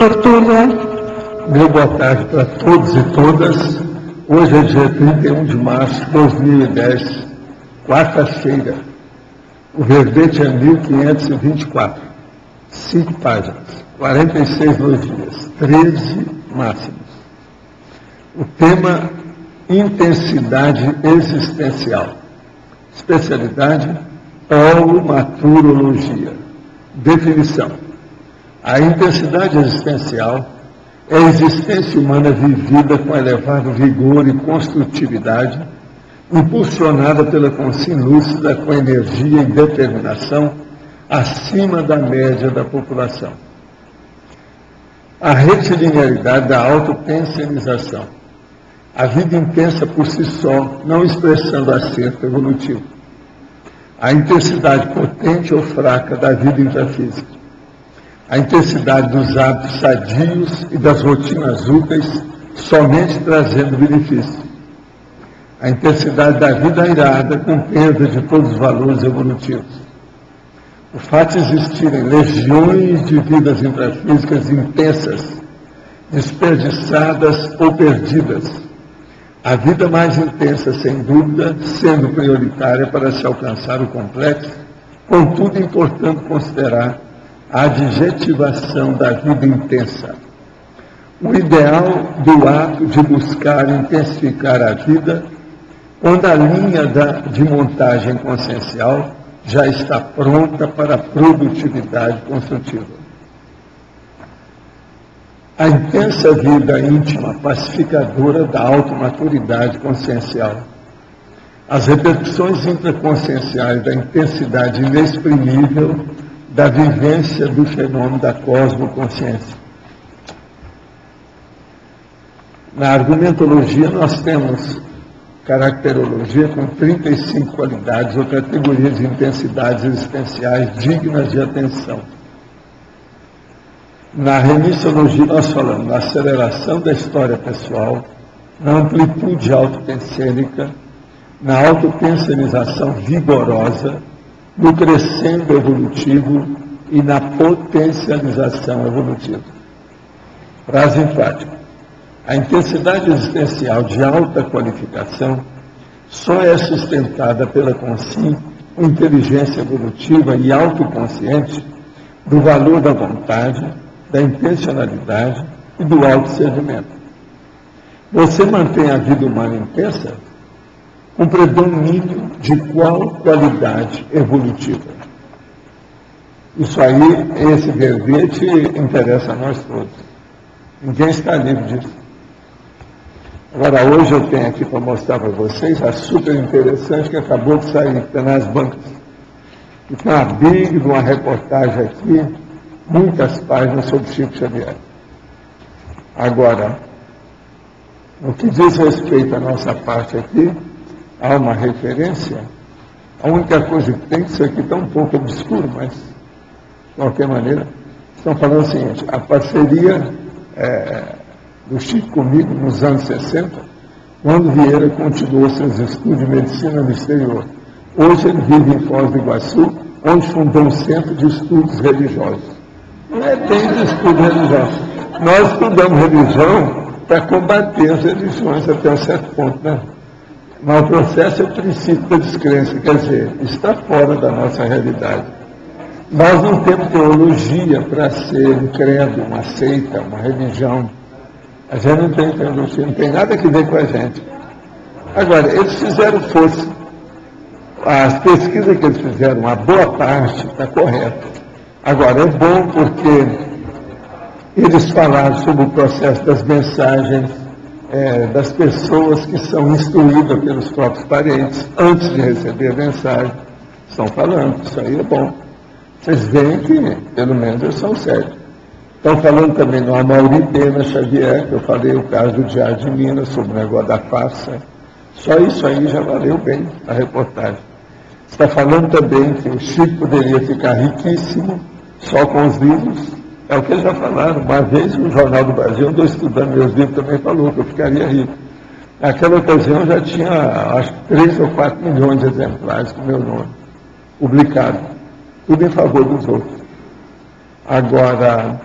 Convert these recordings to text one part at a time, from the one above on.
Tertúlia. Meu boa tarde para todos e todas. Hoje é dia 31 de março de 2010, quarta-feira. O verbete é 1524. 5 páginas, 46 logias, 13 máximos. O tema: intensidade existencial. Especialidade: holomaturologia. Definição: a intensidade existencial é a existência humana vivida com elevado vigor e construtividade, impulsionada pela consciência lúcida com energia e determinação acima da média da população. A retilinearidade da autopensionização. A vida intensa por si só, não expressando acerto evolutivo. A intensidade potente ou fraca da vida intrafísica. A intensidade dos hábitos sadios e das rotinas úteis, somente trazendo benefício. A intensidade da vida airada, com perda de todos os valores evolutivos. O fato de existirem legiões de vidas intrafísicas intensas, desperdiçadas ou perdidas. A vida mais intensa, sem dúvida, sendo prioritária para se alcançar o complexo, contudo, importando considerar a adjetivação da vida intensa. O ideal do ato de buscar intensificar a vida, quando a linha de montagem consciencial já está pronta para a produtividade construtiva. A intensa vida íntima pacificadora da automaturidade consciencial. As repercussões intraconscienciais da intensidade inexprimível da vivência do fenômeno da cosmoconsciência. Na argumentologia nós temos caracterologia com 35 qualidades ou categorias de intensidades existenciais dignas de atenção. Na remissiologia nós falamos na aceleração da história pessoal, na amplitude autopensênica, na autopensionização vigorosa, no crescendo evolutivo e na potencialização evolutiva. Frase enfática: a intensidade existencial de alta qualificação só é sustentada pela consciência, inteligência evolutiva e autoconsciente do valor da vontade, da intencionalidade e do autosservimento. Você mantém a vida humana intensa com predomínio de qual qualidade evolutiva? Isso aí, esse verbete interessa a nós todos. Ninguém está livre disso. Agora, hoje eu tenho aqui para mostrar para vocês a super interessante que acabou de sair, que está nas bancas. E tem uma big, uma reportagem aqui, muitas páginas sobre Chico Xavier. Agora, no que diz respeito à nossa parte aqui, há uma referência. A única coisa que tem, que isso aqui está um pouco obscuro, mas, de qualquer maneira, estão falando o seguinte: a parceria do Chico comigo nos anos 60, quando Vieira continuou seus estudos de medicina no exterior. Hoje ele vive em Foz do Iguaçu, onde fundou um centro de estudos religiosos. Não é bem de estudo religioso. Nós estudamos religião para combater as religiões até um certo ponto, né? Mas o processo é o princípio da descrença, quer dizer, está fora da nossa realidade. Nós não temos teologia para ser um credo, uma seita, uma religião. A gente não tem teologia, não tem nada que ver com a gente. Agora, eles fizeram força. As pesquisas que eles fizeram, a boa parte está correta. Agora, é bom porque eles falaram sobre o processo das mensagens, das pessoas que são instruídas pelos próprios parentes, antes de receber a mensagem. Estão falando, isso aí é bom. Vocês veem que, pelo menos, eles são sérios. Estão falando também no Amaury Pena Xavier, que eu falei o caso do Diário de Minas, sobre o negócio da farsa. Só isso aí já valeu bem a reportagem. Está falando também que o Chico poderia ficar riquíssimo só com os livros. É o que eles já falaram. Uma vez o Jornal do Brasil, eu estou estudando meus livros, também falou que eu ficaria rico. Naquela ocasião já tinha, acho que 3 ou 4 milhões de exemplares com meu nome, publicado. Tudo em favor dos outros. Agora,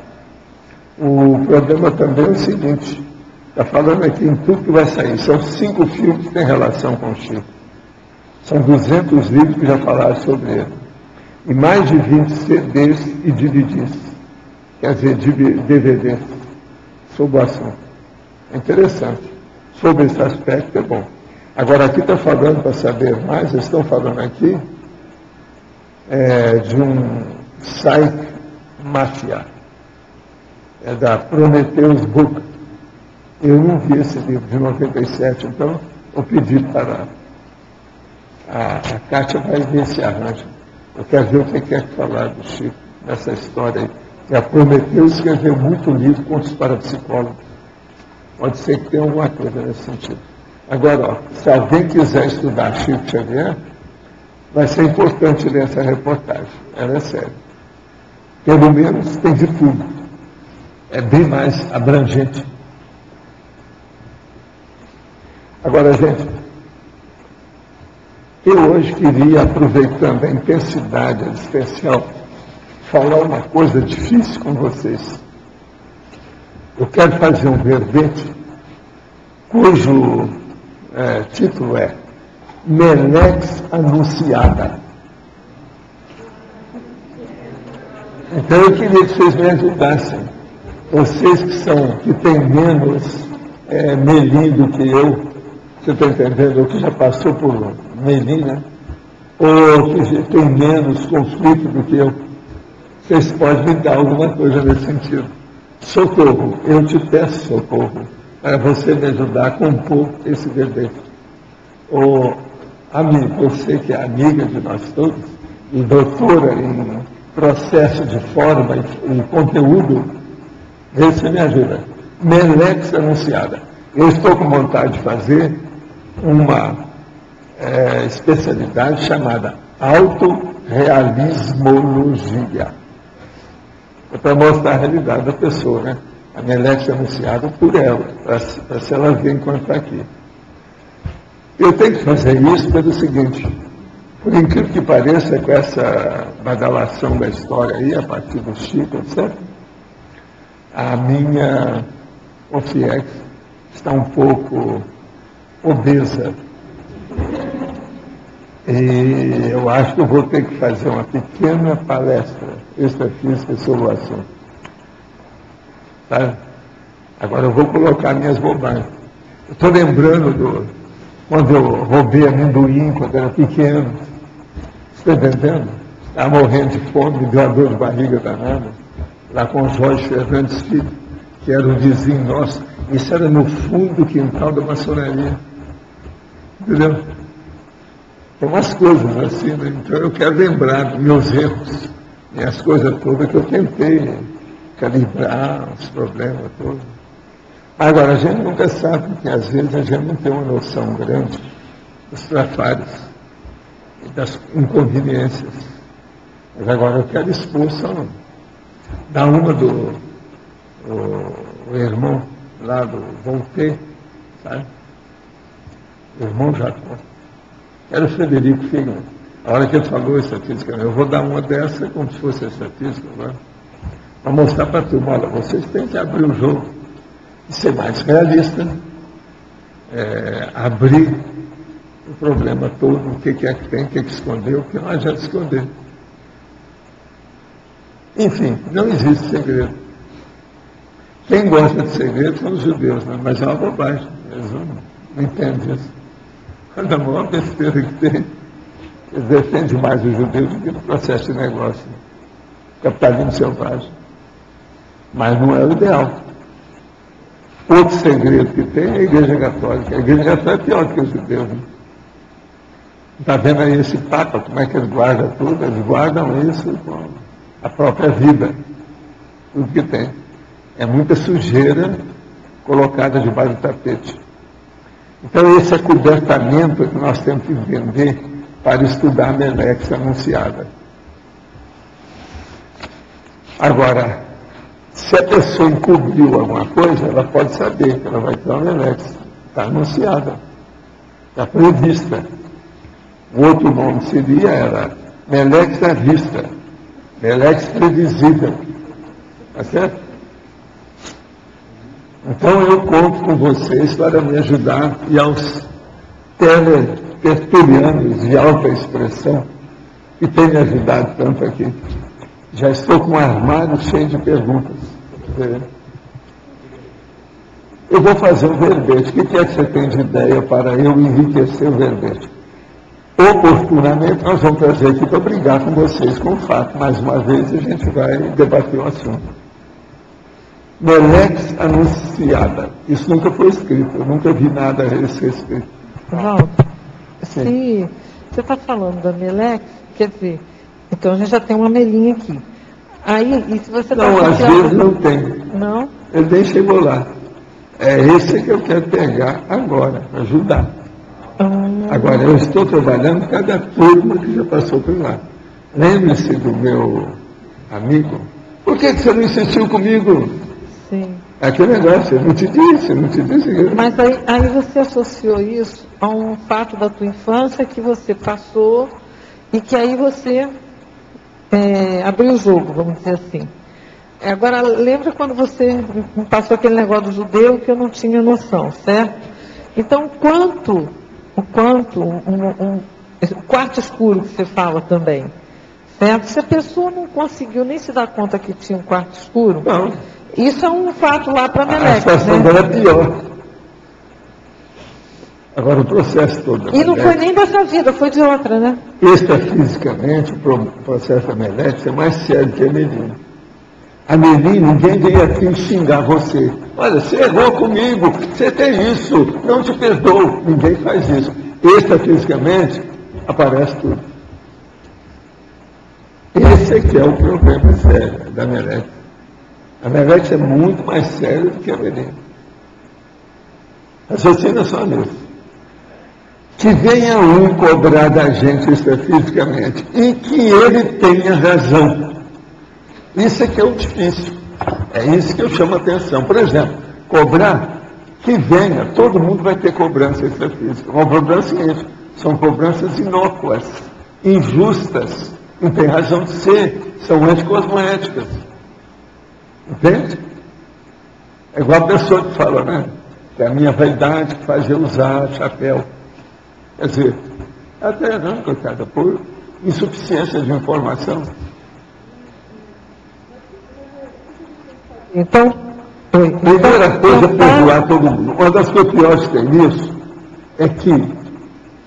O problema também é o seguinte, está falando aqui em tudo que vai sair, são 5 filmes que têm relação com o Chico. São 200 livros que já falaram sobre ele. E mais de 20 CDs e DVDs, quer dizer, DVDs, sobre o assunto. É interessante. Sobre esse aspecto é bom. Agora aqui está falando, para saber mais, eles estão falando aqui de um Psych Mafia. É da Prometheus Book. Eu não vi esse livro de 97, então eu pedi para a Kátia vai ver esse arranjo. Eu quero ver o que quer falar do Chico nessa história aí. E a Prometheus escreveu muito livro com os parapsicólogos. Pode ser que tenha alguma coisa nesse sentido. Agora, ó, se alguém quiser estudar Chico Xavier, vai ser importante ler essa reportagem. Ela é séria. Pelo menos tem de tudo. É bem mais abrangente. Agora, gente, eu hoje queria, aproveitando a intensidade especial, falar uma coisa difícil com vocês. Eu quero fazer um verbete cujo título é Melex Anunciada. Então eu queria que vocês me ajudassem. Vocês que têm menos melim do que eu, você está entendendo? Ou que já passou por melim, né? Ou que tem menos conflito do que eu. Vocês podem me dar alguma coisa nesse sentido. Socorro, eu te peço socorro, para você me ajudar a compor esse verbete. Ô, amigo, você que é amiga de nós todos, e doutora em processo de forma e conteúdo, você me ajuda. Melex Anunciada. Eu estou com vontade de fazer uma especialidade chamada autorrealismologia. É para mostrar a realidade da pessoa, né? A Melex Anunciada por ela, para se ela ver enquanto está aqui. Eu tenho que fazer isso pelo seguinte, por incrível que pareça, com essa badalação da história aí, a partir do Chico, etc., a minha OFIEX está um pouco obesa. E eu acho que eu vou ter que fazer uma pequena palestra extrafísica sobre o assunto. Tá? Agora eu vou colocar minhas bobagens. Eu estou lembrando quando eu roubei amendoim quando era pequeno. Você está entendendo? Estava morrendo de fome, me deu uma dor de barriga danada. Lá com o Jorge Fernandes Filho, que era um vizinho nosso. Isso era no fundo do quintal da maçonaria. Entendeu? Tem umas coisas assim, né? Então eu quero lembrar dos meus erros e as coisas todas que eu tentei calibrar, os problemas todos. Agora, a gente nunca sabe, porque às vezes a gente não tem uma noção grande dos trabalhos e das inconveniências. Mas agora eu quero expor só da uma do irmão lá do Voltaire, sabe? O irmão Jacó. Era o Frederico Figueiredo. A hora que ele falou estatística, eu vou dar uma dessa como se fosse a estatística agora, para mostrar para a turma, olha, vocês têm que abrir o jogo e ser mais realista, abrir o problema todo, o que é que tem, o que esconder, o que não adianta esconder. Enfim, não existe segredo. Quem gosta de segredo são os judeus, né? Mas é uma bobagem, eles não entendem isso. É a maior besteira que tem. Eles defendem mais os judeus do que no processo de negócio. Capitalismo selvagem. Mas não é o ideal. Outro segredo que tem é a Igreja Católica. A Igreja Católica é pior do que os judeus. Né? Está vendo aí esse Papa, como é que eles guardam tudo? Eles guardam isso com a própria vida. Tudo que tem. É muita sujeira colocada debaixo do tapete. Então, esse acobertamento que nós temos que entender para estudar a Melex Anunciada. Agora, se a pessoa encobriu alguma coisa, ela pode saber que ela vai ter uma Melex. Está anunciada. Está prevista. O outro nome era Melex à vista. Melex previsível. Está certo? Então eu conto com vocês para me ajudar e aos tertulianos de alta expressão que têm me ajudado tanto aqui. Já estou com um armário cheio de perguntas. Eu vou fazer um verbete. O que é que você tem de ideia para eu enriquecer o verbete? Oportunamente, nós vamos trazer aqui para brigar com vocês com o fato. Mais uma vez, a gente vai debater o assunto. Melex anunciada. Isso nunca foi escrito. Eu nunca vi nada a esse respeito. Valdo, se você está falando da Melex, quer dizer, então a gente já tem uma melinha aqui. Aí, e se você Não, às vezes não tem. Não? Ele nem chegou lá. É esse que eu quero pegar agora, ajudar. Agora, eu estou trabalhando cada turma que já passou por lá. Lembre-se do meu amigo. Por que você não insistiu comigo? Sim. É aquele negócio, eu não te disse. Mas aí você associou isso a um fato da tua infância que você passou e que aí você abriu o jogo, vamos dizer assim. Agora, lembra quando você me passou aquele negócio do judeu que eu não tinha noção, certo? Então, o quarto escuro que você fala também, certo? Se a pessoa não conseguiu nem se dar conta que tinha um quarto escuro, Não. Isso é um fato lá para a A Melex, situação né? dela é pior. Agora, o processo todo da E não Melex, foi nem dessa vida, foi de outra, né? extrafisicamente, o processo da Melex é mais sério que a Melim. A Melim, ninguém veio aqui xingar você. Olha, você errou comigo, você tem isso, não te perdoo. Ninguém faz isso. Extrafisicamente, aparece tudo. Esse aqui é o problema sério da Melex. A Melex é muito mais séria do que a Melim. Raciocina só nisso. Que venha um cobrar da gente extrafisicamente e que ele tenha razão. Isso é que é o difícil. É isso que eu chamo a atenção. Por exemplo, cobrar, que venha, todo mundo vai ter cobrança extrafísica. O problema é o seguinte, são cobranças inócuas, injustas, não tem razão de ser, são anticosmoéticas. Entende? É igual a pessoa que fala, né? Que é a minha vaidade que faz eu usar chapéu. Quer dizer, até não, coitada, por insuficiência de informação. Então, Primeira coisa é perdoar todo mundo. Uma das coisas piores que tem nisso é que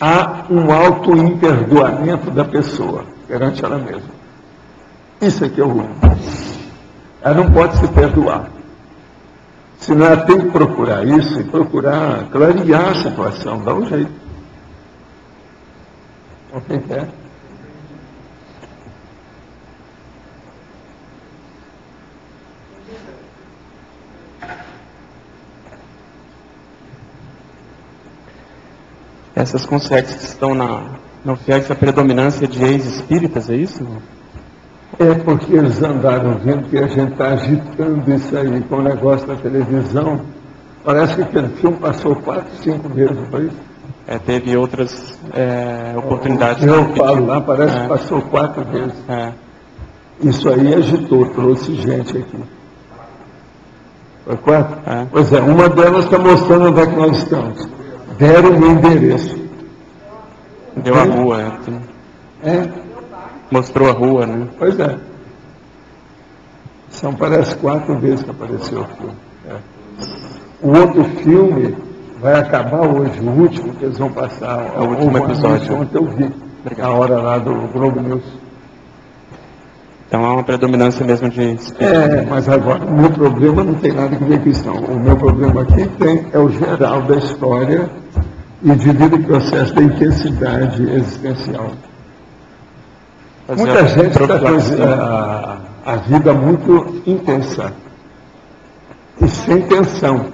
há um auto-imperdoamento da pessoa perante ela mesma. Isso é que é o ruim. Ela não pode se perdoar. Senão ela tem que procurar isso e procurar clarear a situação, dá um jeito. Ok, é? Essas consequências estão no FIEX, a predominância de ex-espíritas, é isso? É porque eles andaram vendo que a gente está agitando isso aí com o negócio da televisão. Parece que aquele filme passou 4, 5 vezes, não foi isso? Teve outras oportunidades. Eu falo lá, parece que passou 4 vezes. Isso aí agitou, trouxe gente aqui. Foi 4? Pois é, uma delas está mostrando onde é que nós estamos. Deram o endereço. Deu a rua, Mostrou a rua, né? Pois é. São, parece 4 vezes que apareceu o filme. O outro filme vai acabar hoje, o último que eles vão passar. É o último episódio. Ontem eu vi, na hora lá do Globo News. Então há uma predominância mesmo de espíritos. Mas agora, o meu problema não tem nada a ver com isso, não. O meu problema aqui é o geral da história e devido ao processo da intensidade existencial. Muita gente está fazendo a vida muito intensa e sem tensão,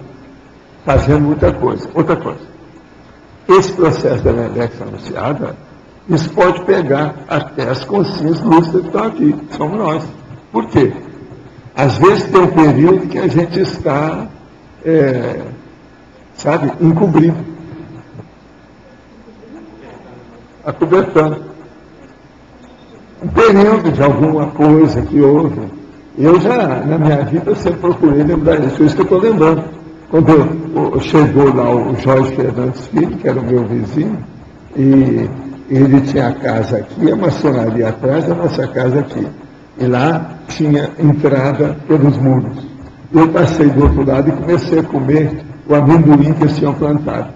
fazendo muita coisa. Outra coisa, esse processo da Melex anunciada, isso pode pegar até as consciências lúcidas que estão aqui, somos nós. Por quê? Às vezes tem um período que a gente está, encobrido, acobertando. Um período de alguma coisa que houve. Eu já, na minha vida, eu sempre procurei lembrar isso. Isso que eu estou lembrando. Quando chegou lá o Jorge Fernandes Filho, que era o meu vizinho, e ele tinha a casa aqui, a maçonaria atrás, a nossa casa aqui. E lá tinha entrada pelos muros. Eu passei do outro lado e comecei a comer o amendoim que eles tinham plantado.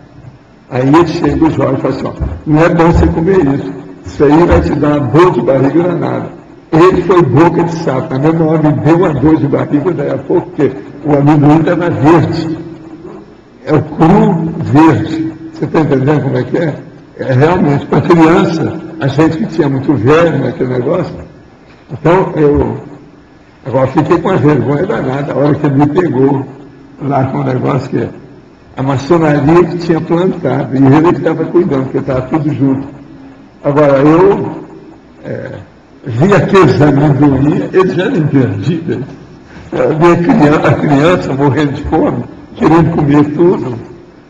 Aí chega o Jorge e fala assim, ó, não é bom você comer isso. Isso aí vai te dar uma dor de barriga danada. Ele foi boca de sapo. A minha mãe me deu uma dor de barriga daí a pouco, porque o amendoim estava verde. É o cru verde. Você está entendendo como é que é? É realmente, para criança, a gente que tinha muito velho naquele negócio. Então, eu agora fiquei com a vergonha danada, a hora que ele me pegou lá com o negócio que a maçonaria que tinha plantado, e ele que estava cuidando, porque estava tudo junto. Agora, eu vi aqueles amendoim, eles já eram perdidos. A criança morrendo de fome, querendo comer tudo,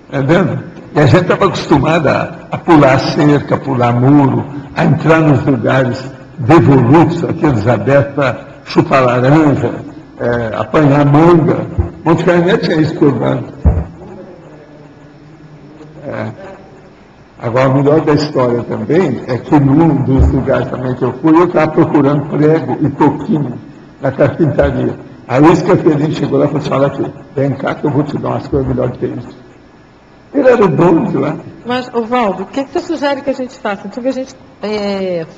entendendo? E a gente estava acostumada a pular cerca, pular muro, a entrar nos lugares devolutos, aqueles abertos para chupar laranja, apanhar manga. Monte Carmelo tinha isso por lá. Agora, o melhor da história também é que num dos lugares também que eu fui, eu estava procurando prego e toquinho na carpintaria. Aí o escafedinho chegou lá e falou assim, olha aqui, vem cá que eu vou te dar umas coisas melhores que isso. Ele era o dono de lá. Mas, Ovaldo, o que você sugere que a gente faça? Então, que a gente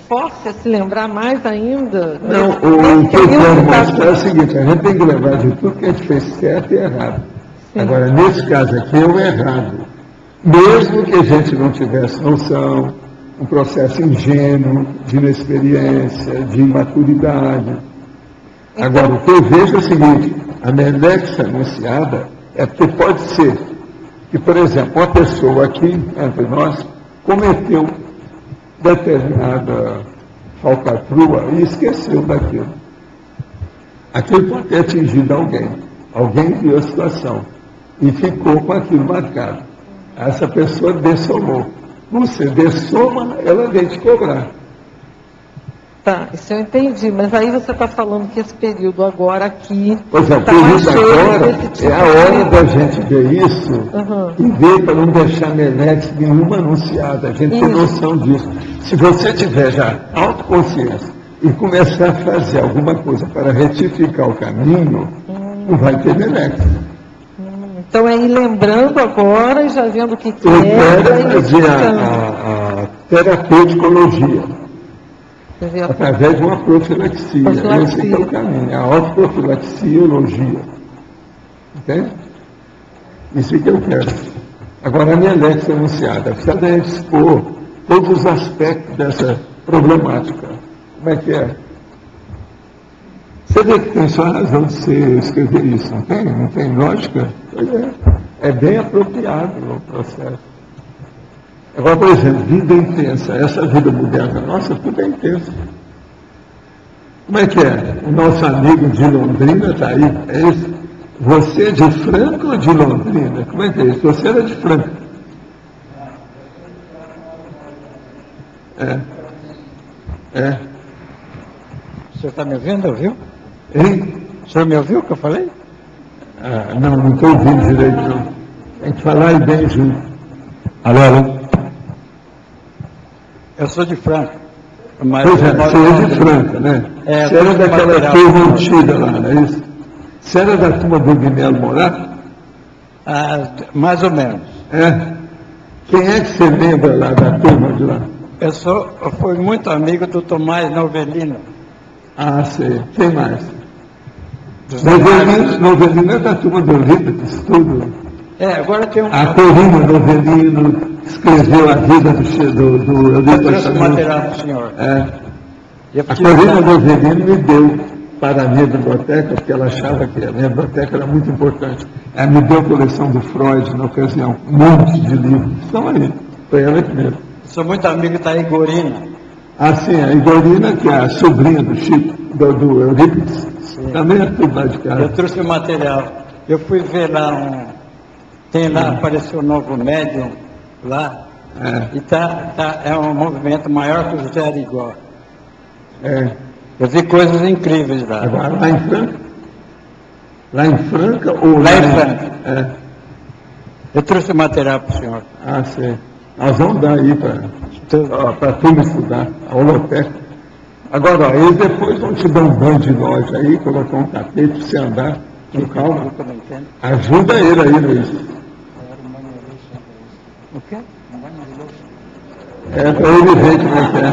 force a se lembrar mais ainda? Não, o que eu quero mostrar é o seguinte, a gente tem que lembrar de tudo que a gente fez certo e errado. Sim. Agora, nesse caso aqui, é o errado. Mesmo que a gente não tivesse noção, um processo ingênuo, de inexperiência, de imaturidade. Agora, o que eu vejo é o seguinte, a Melex anunciada é porque pode ser que, por exemplo, uma pessoa aqui, entre nós, cometeu determinada falcatrua e esqueceu daquilo. Aquilo pode ter atingido alguém. Alguém viu a situação e ficou com aquilo marcado. Essa pessoa dessomou. Você dessoma, ela vem te cobrar. Tá, isso eu entendi, mas aí você está falando que esse período agora aqui... Pois é, o período agora tipo é a hora da gente ver isso e ver para não deixar Melex nenhuma anunciada. A gente tem noção disso. Se você tiver já autoconsciência e começar a fazer alguma coisa para retificar o caminho, não vai ter Melex. Então é ir lembrando agora e já vendo o que eu quero fazer a terapeuticologia. Através de uma profilaxia. Esse é o caminho, a autoprofilaxiologia. Entende? Isso que eu quero. Agora, a minha Melex anunciada precisa de expor todos os aspectos dessa problemática. Como é que é? Você vê que tem só a razão de você escrever isso, não tem? Não tem lógica? Pois é. É bem apropriado o processo. Agora, por exemplo, vida intensa. Essa vida moderna nossa, tudo é intenso. Como é que é? O nosso amigo de Londrina está aí. É isso? Você é de Franca ou de Londrina? Como é que é isso? Você era de Franca. O senhor está me ouvindo, ouviu? Hein? O senhor me ouviu o que eu falei? Não estou ouvindo direito, não. Tem que falar e bem junto. Alô? Eu sou de Franca. Mas pois é, você é de Franca, né? Você era daquela turma antiga lá, não é isso? Você era da turma do Guilherme Morato? Mais ou menos. Quem é que você lembra lá da turma de lá? Eu fui muito amigo do Tomás Novelino. Sei. Quem mais? Novelino é da turma do Eurípides, tudo. Agora tem um... A Corina Novelino escreveu a vida do Eurípides. Eu trouxe o material do senhor. A Corina Novelino me deu para a minha biblioteca, porque ela achava que a minha biblioteca era muito importante. Ela me deu a coleção do Freud na ocasião, um monte de livros. Estão aí, foi ela primeiro. Sou muito amigo da Igorina. Sim, a Igorina, que é a sobrinha do Chico, do Eurípides, também é tudo lá de casa. Eu trouxe o material. Eu fui ver lá tem lá, apareceu um novo médium lá, e é um movimento maior que o José Arigó. Eu vi coisas incríveis lá. Agora, lá em Franca? Lá em Franca ou lá em Franca? Eu trouxe o material para o senhor. Ah, sei. Nós vamos dar aí para a turma estudar, a holoteca. Agora, ó, eles depois vão te dar um banho de loja aí, colocar um tapete para você andar com calma. Ajuda ele aí, Luiz. O quê? É para ele ver como é que é.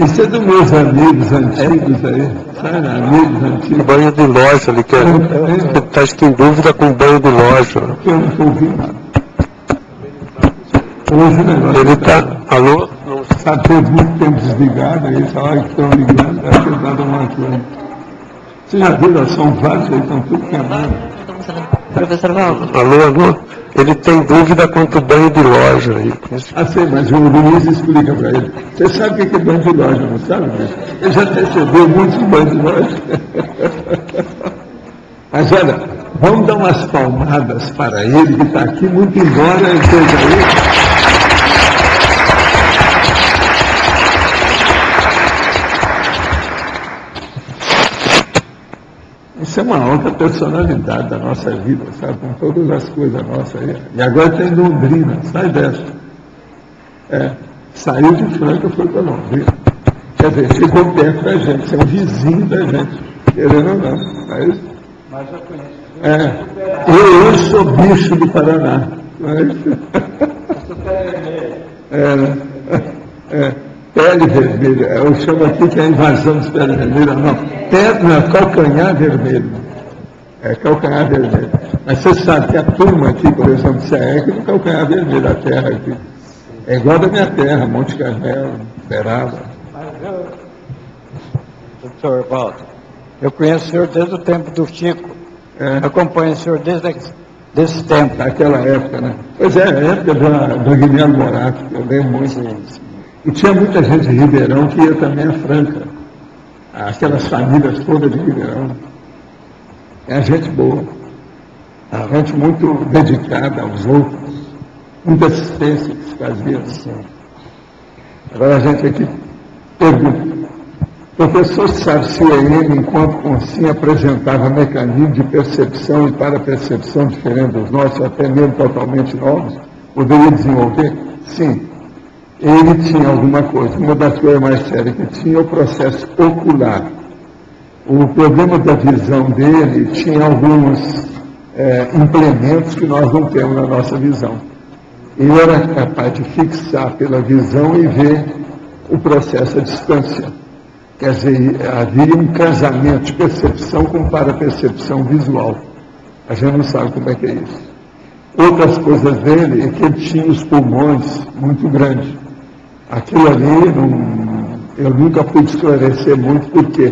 Isso é dos meus amigos antigos aí, sabe? Amigos antigos. Banho de loja, ele quer. Ele está em dúvida com banho de loja. Eu não estou ouvindo nada. Hoje o negócio. Ele está. Alô? Sabe, teve muito tempo desligado, aí essa hora que estão ligando, deve ter dado alguma coisa. Você já viu, são vários aí, estão tudo queimando. Professor Valdo. Alô? Ele tem dúvida quanto ao banho de loja aí. Ah, sei, mas o Luiz explica para ele. Você sabe o que é banho de loja, não sabe, Luiz? Ele já recebeu muitos banhos de loja. Mas olha, vamos dar umas palmadas para ele, que está aqui, muito embora ele esteja aí. Isso é uma outra personalidade da nossa vida, sabe? Com todas as coisas nossas aí. E agora tem Londrina, sai dessa. Saiu de Franca e foi para Londrina. Quer dizer, chegou perto da gente, é um vizinho da gente. Querendo ou não. Mas eu conheço. Eu sou bicho do Paraná. Pele vermelha, eu chamo aqui que é a invasão dos pele vermelha, não, calcanhar vermelho, calcanhar vermelho, mas você sabe que a turma aqui, por exemplo, se é no calcanhar vermelho, a terra aqui, é igual da minha terra, Monte Carmelo, Beraba. Mas doutor Valdo, eu conheço o senhor desde o tempo do Chico, acompanho o senhor desde esse tempo. Naquela época, né? Pois é, a época do Guilherme Morato, eu lembro muito disso. E tinha muita gente de Ribeirão que ia também a Franca. Aquelas famílias todas de Ribeirão. É gente boa. A gente muito dedicada aos outros. Muita assistência que se fazia. Agora a gente aqui pergunta. O professor sabe se o EM, enquanto consim, apresentava mecanismos de percepção e para-percepção diferentes dos nossos, até mesmo totalmente novos? Poderia desenvolver? Sim. Ele tinha alguma coisa. Uma das coisas mais sérias que tinha é o processo ocular. O problema da visão dele tinha alguns implementos que nós não temos na nossa visão. Ele era capaz de fixar pela visão e ver o processo à distância. Quer dizer, havia um casamento de percepção com para-percepção visual. A gente não sabe como é que é isso. Outras coisas dele é que ele tinha os pulmões muito grandes. Aquilo ali, eu nunca pude esclarecer muito por quê,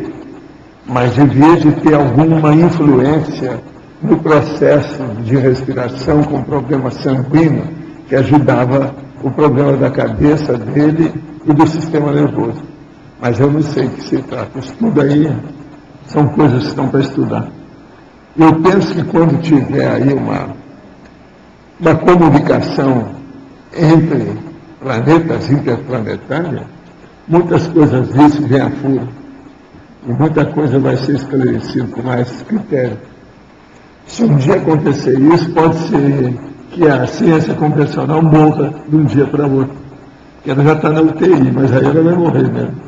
mas devia de ter alguma influência no processo de respiração com problema sanguíneo, que ajudava o problema da cabeça dele e do sistema nervoso. Mas eu não sei o que se trata. Isso tudo aí são coisas que estão para estudar. Eu penso que quando tiver aí uma comunicação entre planetas interplanetários, muitas coisas disso vêm à fura. E muita coisa vai ser esclarecida com mais critério. Se um dia acontecer isso, pode ser que a ciência convencional morra de um dia para o outro. Porque ela já está na UTI, mas aí ela vai morrer mesmo.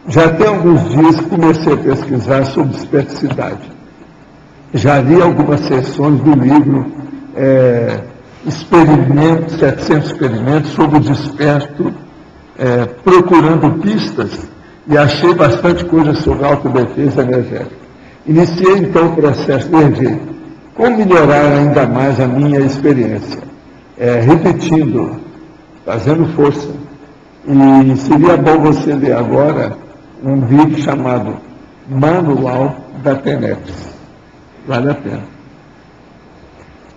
Já tem alguns dias que comecei a pesquisar sobre esperticidade. Já li algumas sessões do livro 700 experimentos sobre o desperto, procurando pistas, e achei bastante coisa sobre autodefesa energética. Iniciei então o processo de ver como melhorar ainda mais a minha experiência, repetindo, fazendo força. E seria bom você ler agora um vídeo chamado Manual da TENEPS. Vale a pena.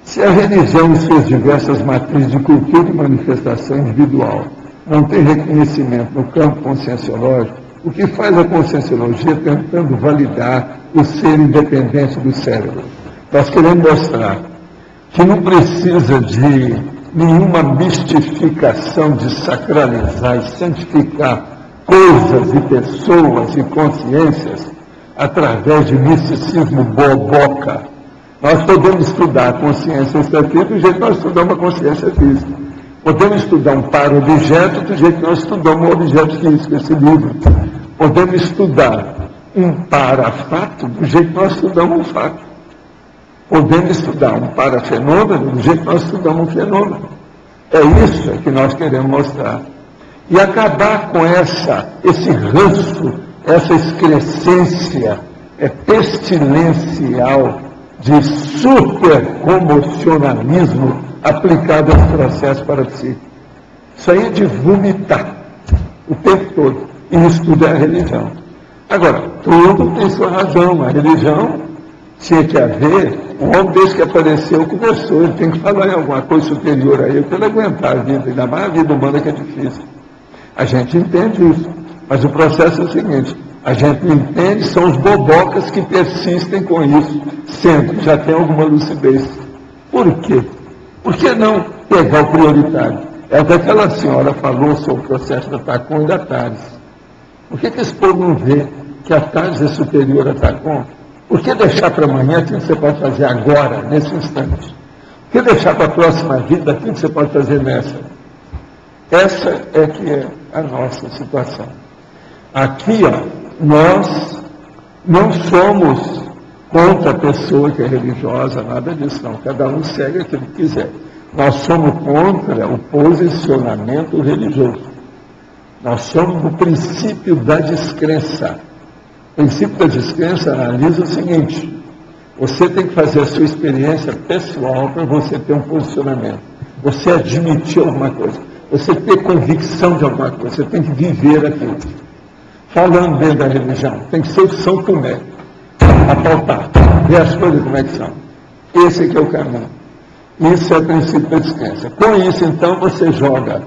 Se a religião e suas diversas matrizes de cultura e manifestação individual não tem reconhecimento no campo conscienciológico, o que faz a conscienciologia tentando validar o ser independente do cérebro? Nós queremos mostrar que não precisa de nenhuma mistificação de sacralizar e santificar coisas e pessoas e consciências através de misticismo boboca. Nós podemos estudar a consciência extrativa do jeito que nós estudamos a consciência física. Podemos estudar um para-objeto do jeito que nós estudamos um objeto físico, esse livro. Podemos estudar um para-fato do jeito que nós estudamos um fato. Podemos estudar um para-fenômeno do jeito que nós estudamos um fenômeno. É isso que nós queremos mostrar. E acabar com esse ranço, essa excrescência pestilencial de supercomocionalismo aplicado aos processos parapsíquicos. Isso aí é de vomitar o tempo todo. E isso tudo é a religião. Agora, tudo tem sua razão. A religião tinha que haver. Um homem desse que apareceu conversou. Ele tem que falar em alguma coisa superior a ele para ele aguentar a vida. Ainda mais a vida humana que é difícil. A gente entende isso. Mas o processo é o seguinte. A gente não entende, são os bobocas que persistem com isso, sendo que já tem alguma lucidez. Por quê? Por que não pegar o prioritário? É o que aquela senhora falou sobre o processo da TACOM e da TARES. Por que esse povo não vê que a TARES é superior à TACOM? Por que deixar para amanhã aquilo que você pode fazer agora, nesse instante? Por que deixar para a próxima vida aquilo que você pode fazer nessa? Essa é que é a nossa situação. Aqui, nós não somos contra a pessoa que é religiosa, nada disso não. Cada um segue aquilo que quiser. Nós somos contra o posicionamento religioso. Nós somos o princípio da descrença. O princípio da descrença analisa o seguinte: você tem que fazer a sua experiência pessoal para você ter um posicionamento. Você admitir alguma coisa. Você ter convicção de alguma coisa. Você tem que viver aquilo. Falando dentro da religião, tem que ser o São Tomé, apalpar, ver as coisas como é que são. Esse aqui é o caminho. Isso é o princípio da descrença. Com isso, então, você joga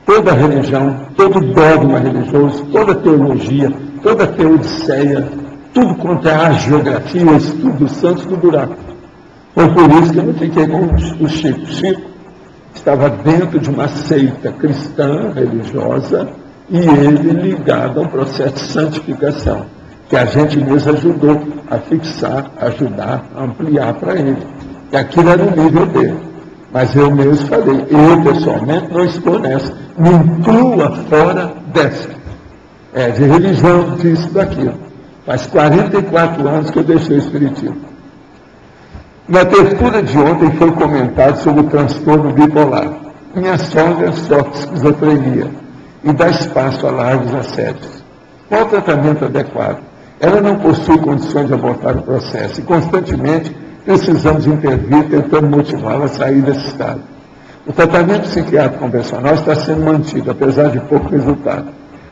toda a religião, todo dogma religioso, toda a teologia, toda a teodiceia, tudo quanto é a geografia, o estudo dos santos do buraco. Foi por isso que eu não fiquei com o Chico. Chico estava dentro de uma seita cristã, religiosa, e ele ligado a um processo de santificação, que a gente mesmo ajudou a fixar, ajudar, a ampliar para ele. E aquilo era o nível dele. Mas eu mesmo falei, eu pessoalmente não estou nessa. Me inclua fora dessa. De religião, disso, daquilo. Faz 44 anos que eu deixei o espiritismo. Na tertúlia de ontem foi comentado sobre o transtorno bipolar. Minha sogra sofre de esquizofrenia e dá espaço a largos assédios. Qual o tratamento adequado? Ela não possui condições de abortar o processo e constantemente precisamos intervir tentando motivá-la a sair desse estado. O tratamento psiquiátrico convencional está sendo mantido, apesar de pouco resultado.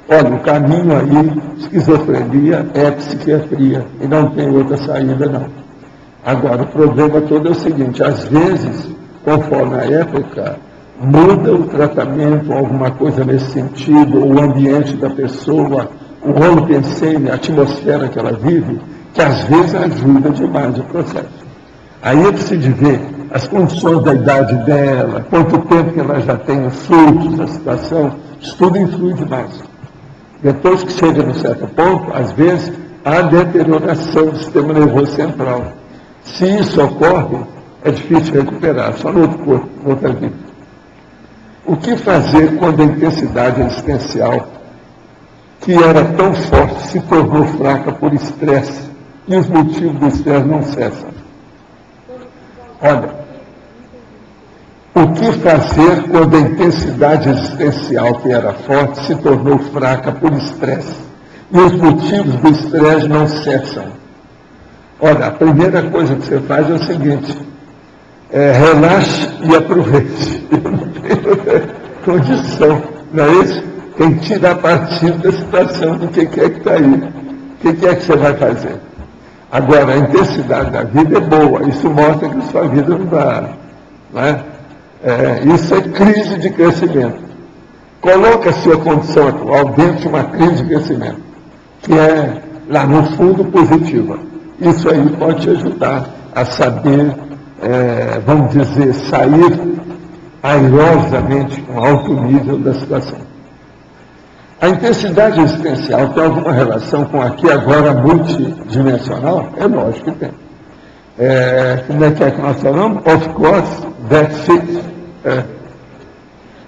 Olha, o caminho aí, esquizofrenia, é psiquiatria e não tem outra saída não. Agora, o problema todo é o seguinte: às vezes, conforme a época, muda o tratamento, alguma coisa nesse sentido, o ambiente da pessoa, o holopensene, a atmosfera que ela vive, que às vezes ajuda demais o processo. Aí é preciso ver as condições da idade dela, quanto tempo que ela já tem os frutos da situação, isso tudo influi demais. Depois que chega num certo ponto, às vezes, há deterioração do sistema nervoso central. Se isso ocorre, é difícil recuperar, só no outro corpo, outra vida. O que fazer quando a intensidade existencial, que era tão forte, se tornou fraca por estresse, e os motivos do estresse não cessam? Olha, o que fazer quando a intensidade existencial, que era forte, se tornou fraca por estresse, e os motivos do estresse não cessam? Olha, a primeira coisa que você faz é o seguinte: relaxe e aproveite. Eu não tenho condição, não é isso? Tem que tirar partido da situação do que é que está aí. O que é que você vai fazer? Agora, a intensidade da vida é boa, isso mostra que sua vida não dá. Não é? Isso é crise de crescimento. Coloque a sua condição atual dentro de uma crise de crescimento, que é, lá no fundo, positiva. Isso aí pode te ajudar a saber, vamos dizer, sair airosamente com alto nível da situação. A intensidade existencial tem alguma relação com aqui agora multidimensional? É lógico que tem. Como é que nós falamos? Of course, that's it.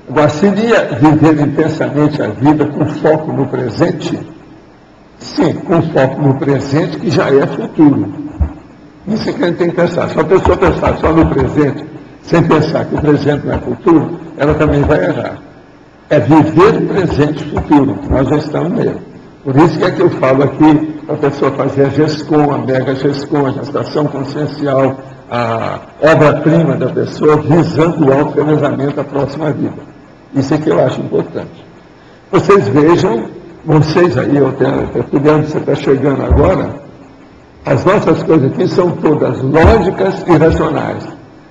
Agora, seria viver intensamente a vida com foco no presente? Sim, com foco no presente, que já é futuro. Isso é que a gente tem que pensar. Se a pessoa pensar só no presente, sem pensar que o presente não é futuro, ela também vai errar. É viver o presente e futuro. Nós já estamos nele. Por isso que é que eu falo aqui, a pessoa fazer a GESCOM, a mega GESCOM, a gestação consciencial, a obra-prima da pessoa, visando o auto-realizamento da próxima vida. Isso é que eu acho importante. Vocês vejam, vocês aí, eu estou vendo que você está chegando agora, as nossas coisas aqui são todas lógicas e racionais.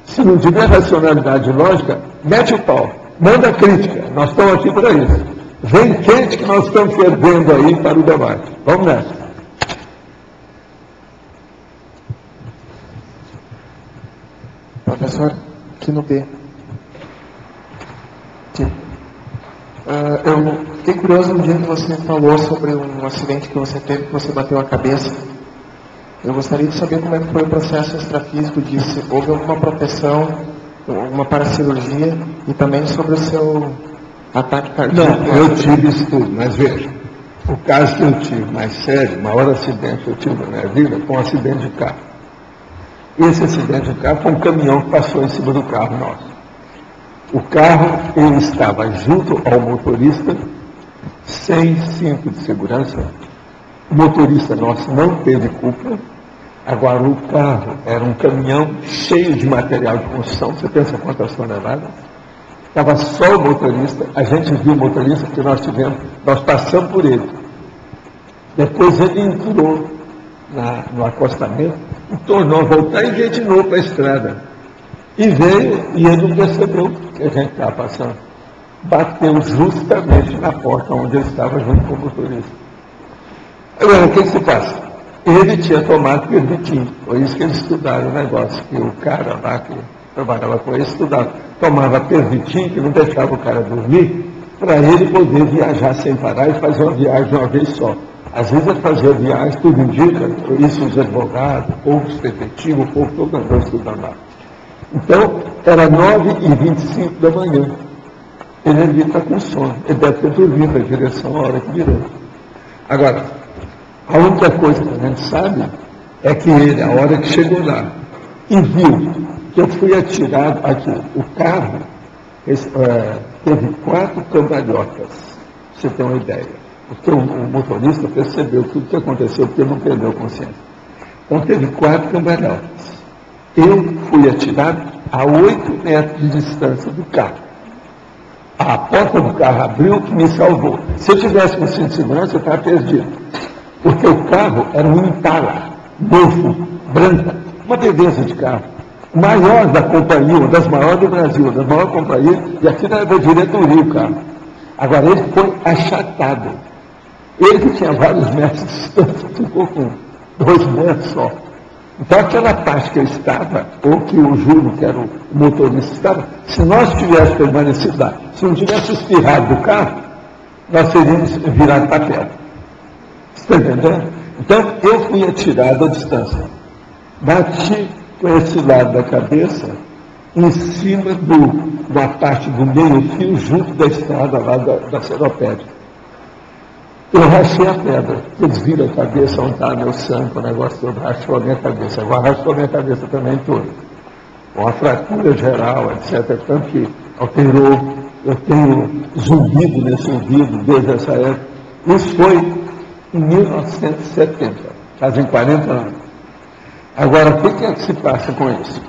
Se não tiver racionalidade lógica, mete o pau, manda crítica, nós estamos aqui para isso. Vem quente que nós estamos fervendo aí para o debate. Vamos nessa. Professor, aqui no B. Eu fiquei curioso no dia que você falou sobre um acidente que você teve, que você bateu a cabeça. Eu gostaria de saber como é que foi o processo extrafísico disso. Houve alguma proteção, alguma paracirurgia e também sobre o seu ataque cardíaco? Não, eu tive isso tudo, mas veja, o caso que eu tive mais sério, o maior acidente que eu tive na minha vida, foi um acidente de carro. Esse acidente de carro foi um caminhão que passou em cima do carro nosso. O carro, ele estava junto ao motorista, sem cinto de segurança. O motorista nosso não teve culpa. Agora, o carro era um caminhão cheio de material de construção. Você pensa quantas toneladas? Estava só o motorista. A gente viu o motorista porque nós passamos por ele. Depois ele entrou no acostamento e tornou a voltar e veio de novo para a estrada. E veio, e ele não percebeu que a gente estava passando. Bateu justamente na porta onde ele estava junto com o motorista. Agora, o que se passa? Ele tinha tomado pervitin. Foi isso que eles estudaram o negócio, que o cara lá que trabalhava com ele estudava. Tomava pervitin, que não deixava o cara dormir, para ele poder viajar sem parar e fazer uma viagem de uma vez só. Às vezes ele fazia viagem, tudo indica, isso os advogados, o povo os detetives, o povo todo andou estudando lá. Então, era 9h25 da manhã. Ele devia estar com sono. Ele deve ter dormido na direção a hora que virou. Agora, a única coisa que a gente sabe é que ele, a hora que chegou lá, e viu que eu fui atirado aqui, o carro teve 4 cambalhotas, pra você ter uma ideia. Porque o motorista percebeu tudo que aconteceu, porque ele não perdeu consciência. Então, teve 4 cambalhotas. Eu fui atirado a 8 metros de distância do carro. A porta do carro abriu, que me salvou. Se eu tivesse com cinto de segurança, eu estava perdido. Porque o carro era um Impala, novo, branca, uma beleza de carro. O maior da companhia, uma das maiores do Brasil, uma das maiores companhias, e aqui na diretoria o carro. Agora, ele foi achatado. Ele que tinha vários metros de distância, ficou com 2 metros só. Então, aquela parte que eu estava, ou que o Júlio, que era o motorista, estava, se nós tivéssemos permanecido lá, se não tivesse espirrado do carro, nós teríamos virado papel. Você está entendendo? Então, eu fui atirado à distância. Bati com esse lado da cabeça em cima da parte do meio-fio, junto da estrada lá da Seropédia. Eu rachei a pedra. Eles viram a cabeça, onde estava meu sangue, o negócio todo, rachou a minha cabeça. Agora rachou a minha cabeça também toda. Com a fratura geral, etc. Tanto que alterou, eu tenho zumbido nesse ouvido desde essa época. Isso foi em 1970, fazem 40 anos. Agora, o que é que se passa com isso?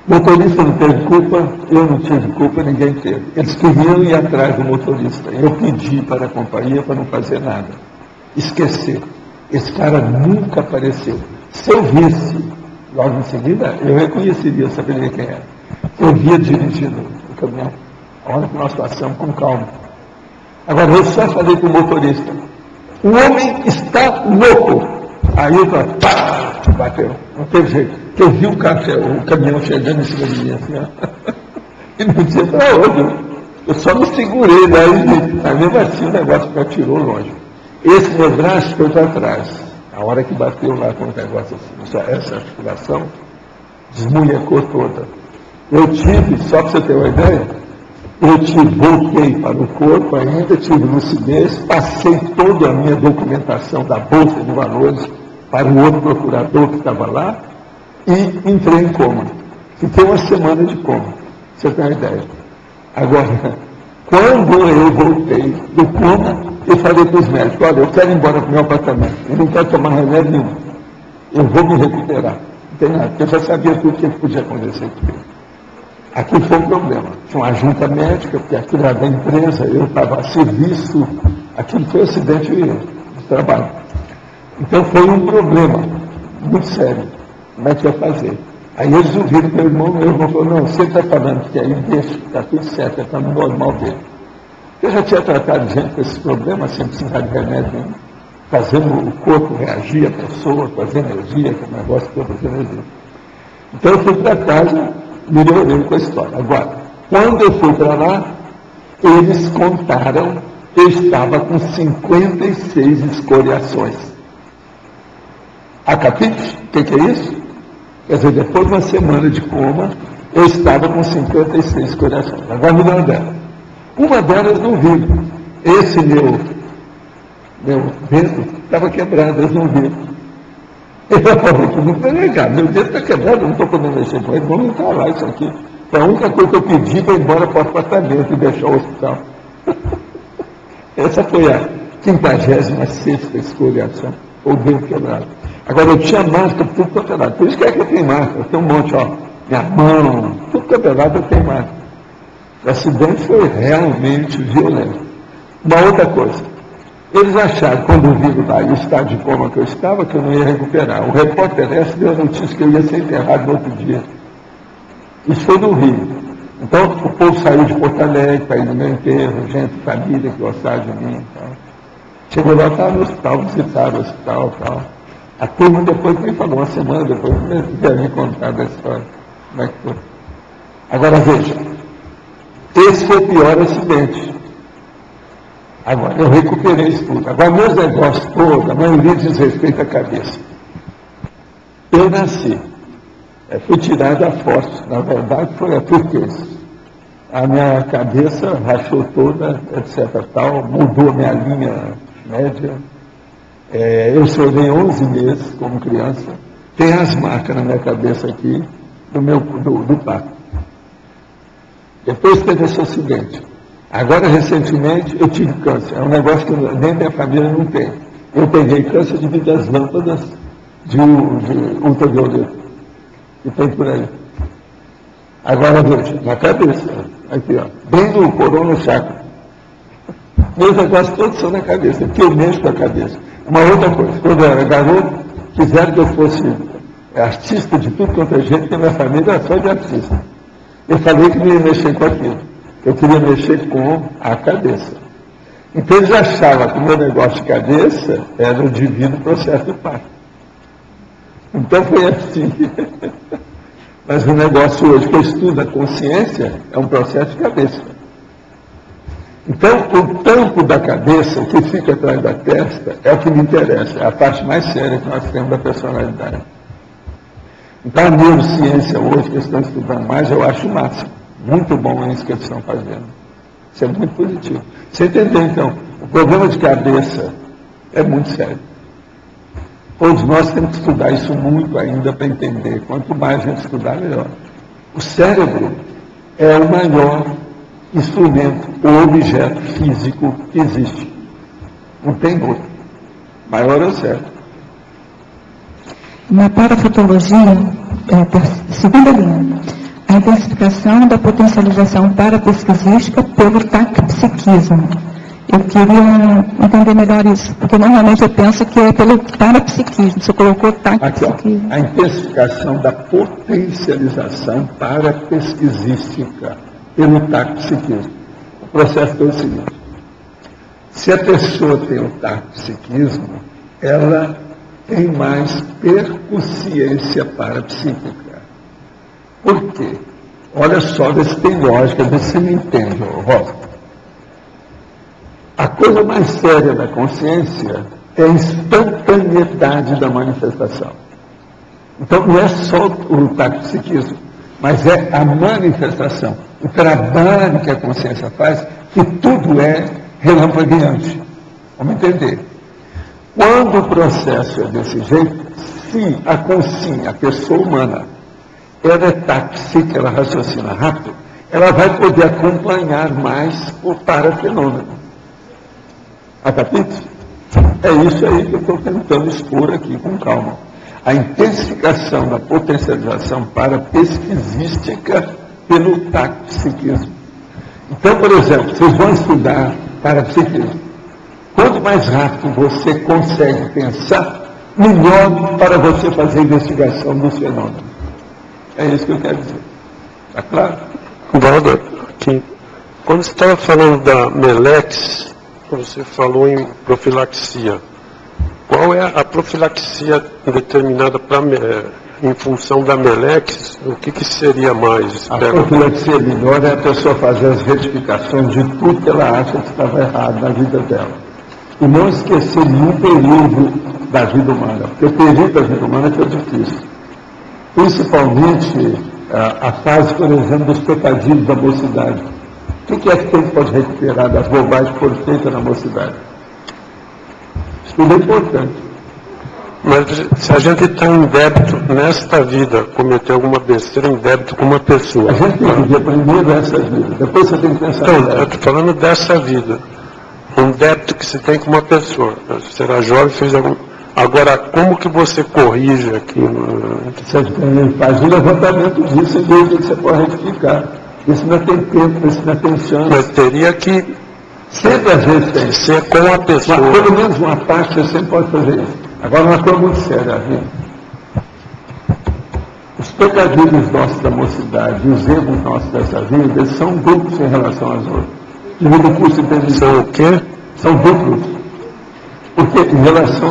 O motorista não teve culpa, eu não tive culpa, ninguém teve. Eles queriam ir atrás do motorista. Eu pedi para a companhia para não fazer nada. Esquecer. Esse cara nunca apareceu. Se eu visse, logo em seguida, eu reconheceria, saberia quem era. Eu via dirigindo o caminhão. A hora que nós passamos com calma. Agora, eu só falei para o motorista, o homem está louco. Aí eu falei, pá, bateu. Não teve jeito. Eu vi o caminhão chegando em cima de mim, assim, ó. E não dizia para onde. Eu só me segurei lá e mesmo assim o negócio me atirou longe. Esse meu braço foi para trás. A hora que bateu lá com o negócio assim, essa articulação desmunhecou toda. Eu tive, só para você ter uma ideia, voltei para o corpo ainda, tive lucidez, passei toda a minha documentação da Bolsa de Valores para o outro procurador que estava lá e entrei em coma. Fiquei uma semana de coma, pra você ter uma ideia. Agora, quando eu voltei do coma, eu falei para os médicos, olha, eu quero ir embora para o meu apartamento, eu não quero tomar remédio nenhum, eu vou me recuperar. Não tem nada, porque eu já sabia tudo o que podia acontecer comigo. Aqui foi um problema. Tinha uma junta médica, porque aquilo era da empresa, eu estava a serviço, aquilo foi um acidente de trabalho. Então foi um problema muito sério. Como é que ia fazer? Aí eles ouviram meu irmão falou, não, você está falando que aí deixa, está tudo certo, está no normal dele. Eu já tinha tratado gente com esses problemas sem precisar de remédio nenhum, fazendo o corpo reagir, a pessoa, fazer energia, aquele negócio todo, fazer energia. Então eu fui para casa, melhorei com a história. Agora, quando eu fui para lá, eles contaram, eu estava com 56 escoriações. Capite? O que é isso? Quer dizer, depois de uma semana de coma, eu estava com 56 escoriações. Agora me dá uma delas. Uma delas não viram. Esse meu dedo estava quebrado, eles não viram. Eu falei que não foi legal, meu dedo está quebrado, eu não estou podendo mexer com ele, vamos entrar lá isso aqui. Foi a única coisa que eu pedi para ir embora para o apartamento e deixar o hospital. Essa foi a 56ª escoriação, ou dedo quebrado. Agora eu tinha máscara, tudo quebrado. Por isso que eu tenho máscara, eu tenho um monte, ó, minha mão, tudo quebrado, eu tenho máscara. O acidente foi realmente violento. Uma outra coisa, eles acharam, quando viram lá o estado de coma que eu estava, que eu não ia recuperar. O repórter esse deu a notícia que eu ia ser enterrado no outro dia. Isso foi no Rio. Então, o povo saiu de Porto Alegre para ir no meu enterro, gente, família que gostava de mim. Tal. Chegou lá, estava no hospital, visitaram o hospital e tal. A turma depois me falou, uma semana depois, veio me contar da história. Como é que foi? Agora, veja, esse foi o pior acidente. Agora, eu recuperei isso tudo. Agora, meus negócios todos, a maioria diz respeito à cabeça. Eu nasci, fui tirado a foto, na verdade foi a turquesa. A minha cabeça rachou toda, etc. Tal, mudou a minha linha média. Eu chorei 11 meses como criança. Tem as marcas na minha cabeça aqui do parto. Depois teve esse acidente. Agora, recentemente, eu tive câncer. É um negócio que nem minha família não tem. Eu peguei câncer devido às lâmpadas de ultravioleta. E tem por aí. Agora, veja, na cabeça. Aqui, ó. Bem no corona chakra. Meus negócios todos são na cabeça, porque eu mexo com a cabeça. Uma outra coisa, quando eu era garoto, quiseram que eu fosse artista de tudo quanto é jeito, porque minha família era só de artista. Eu falei que não ia mexer com aquilo. Eu queria mexer com a cabeça. Então eles achavam que o meu negócio de cabeça era o devido processo do parto. Então foi assim. Mas o negócio hoje que eu estudo a consciência é um processo de cabeça. Então, o tampo da cabeça, o que fica atrás da testa, é o que me interessa, é a parte mais séria que nós temos da personalidade. Então, a neurociência hoje, que eles estão estudando mais, eu acho o máximo. Muito bom isso que eles estão fazendo. Isso é muito positivo. Você entendeu, então? O problema de cabeça é muito sério. Todos nós temos que estudar isso muito ainda para entender. Quanto mais a gente estudar, melhor. O cérebro é o maior instrumento ou objeto físico que existe. Não tem outro. Maior é o cérebro. Na parafotologia, segunda linha, a intensificação da potencialização parapesquisística pelo taquipsiquismo. Eu queria entender melhor isso, porque normalmente eu penso que é pelo parapsiquismo. Você colocou taquipsiquismo. A intensificação da potencialização parapesquisística pelo taquipsiquismo. O processo é o seguinte: se a pessoa tem o taquipsiquismo, ela tem mais percussiência parapsíquica. Por quê? Olha só, vê se tem lógica, vê se você me entende, Rosa. A coisa mais séria da consciência é a instantaneidade da manifestação. Então, não é só o taxipsiquismo, mas é a manifestação, o trabalho que a consciência faz, que tudo é relampagueante. Vamos entender. Quando o processo é desse jeito, se a consciência, a pessoa humana, ela é táxica, ela raciocina rápido, ela vai poder acompanhar mais o parafenômeno. Acabite? É isso aí que eu estou tentando expor aqui com calma. A intensificação da potencialização parapesquisística pelo taxipsiquismo. Então, por exemplo, vocês vão estudar parapsiquismo. Quanto mais rápido você consegue pensar, melhor para você fazer a investigação dos fenômenos. É isso que eu quero dizer. Está claro? Valdo, aqui, quando você estava falando da Melex, você falou em profilaxia. Qual é a profilaxia determinada em função da Melex? O que seria mais? A profilaxia melhor é a pessoa fazer as retificações de tudo que ela acha que estava errado na vida dela. E não esquecer nenhum período da vida humana, porque o período da vida humana é que é difícil. Principalmente a fase, por exemplo, dos pecadilhos da mocidade. O que é que tem que pode recuperar das bobagens que foram feitas na mocidade? Isso tudo é importante. Mas se a gente está em débito nesta vida, cometer alguma besteira em débito com uma pessoa. A gente tem que viver primeiro essa vida, depois você tem que pensar. Então, eu estou falando dessa vida. Um débito que você tem com uma pessoa. Você era jovem, fez algum. Agora, como que você corrige aquilo? Você faz um levantamento disso e vê o que você pode retificar. Isso não tem tempo, isso não tem chance. Mas teria que sempre às vezes tem. Ser com a pessoa. Mas, pelo menos uma parte você sempre pode fazer isso. Agora, uma coisa muito séria, viu? Os pecadilhos nossos da mocidade e os erros nossos dessa vida, eles são duplos em relação aos outros. Devido ao curso de são o quê? São duplos. Porque em relação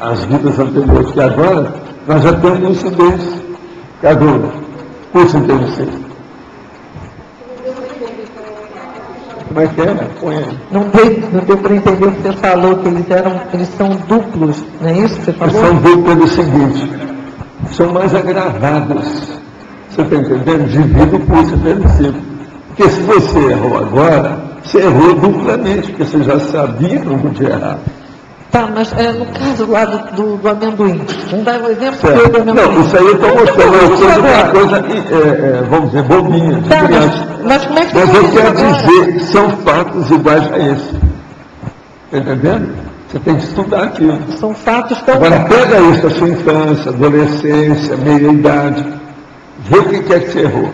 às vidas anteriores, que agora nós já temos lucidez. Cadê o curso inteligente? Como é que é? Põe aí. Não deu para entender o que você falou, que eles são duplos, não é isso que você falou? Eles são duplos pelo seguinte, são mais agravados. Você está entendendo? Devido ao curso inteligente. Porque se você errou agora, você errou duplamente, porque você já sabia que não podia errar. Tá, mas no caso lá do amendoim, vamos dar um exemplo do amendoim. Não, isso aí eu estou mostrando uma coisa, vamos dizer, bobinha, de criança. Mas como é que Mas eu quero dizer que são fatos iguais a esse. Está entendendo? Você tem que estudar aquilo. São fatos tão... Agora pega isso da sua infância, adolescência, meia-idade, vê o que é que você errou.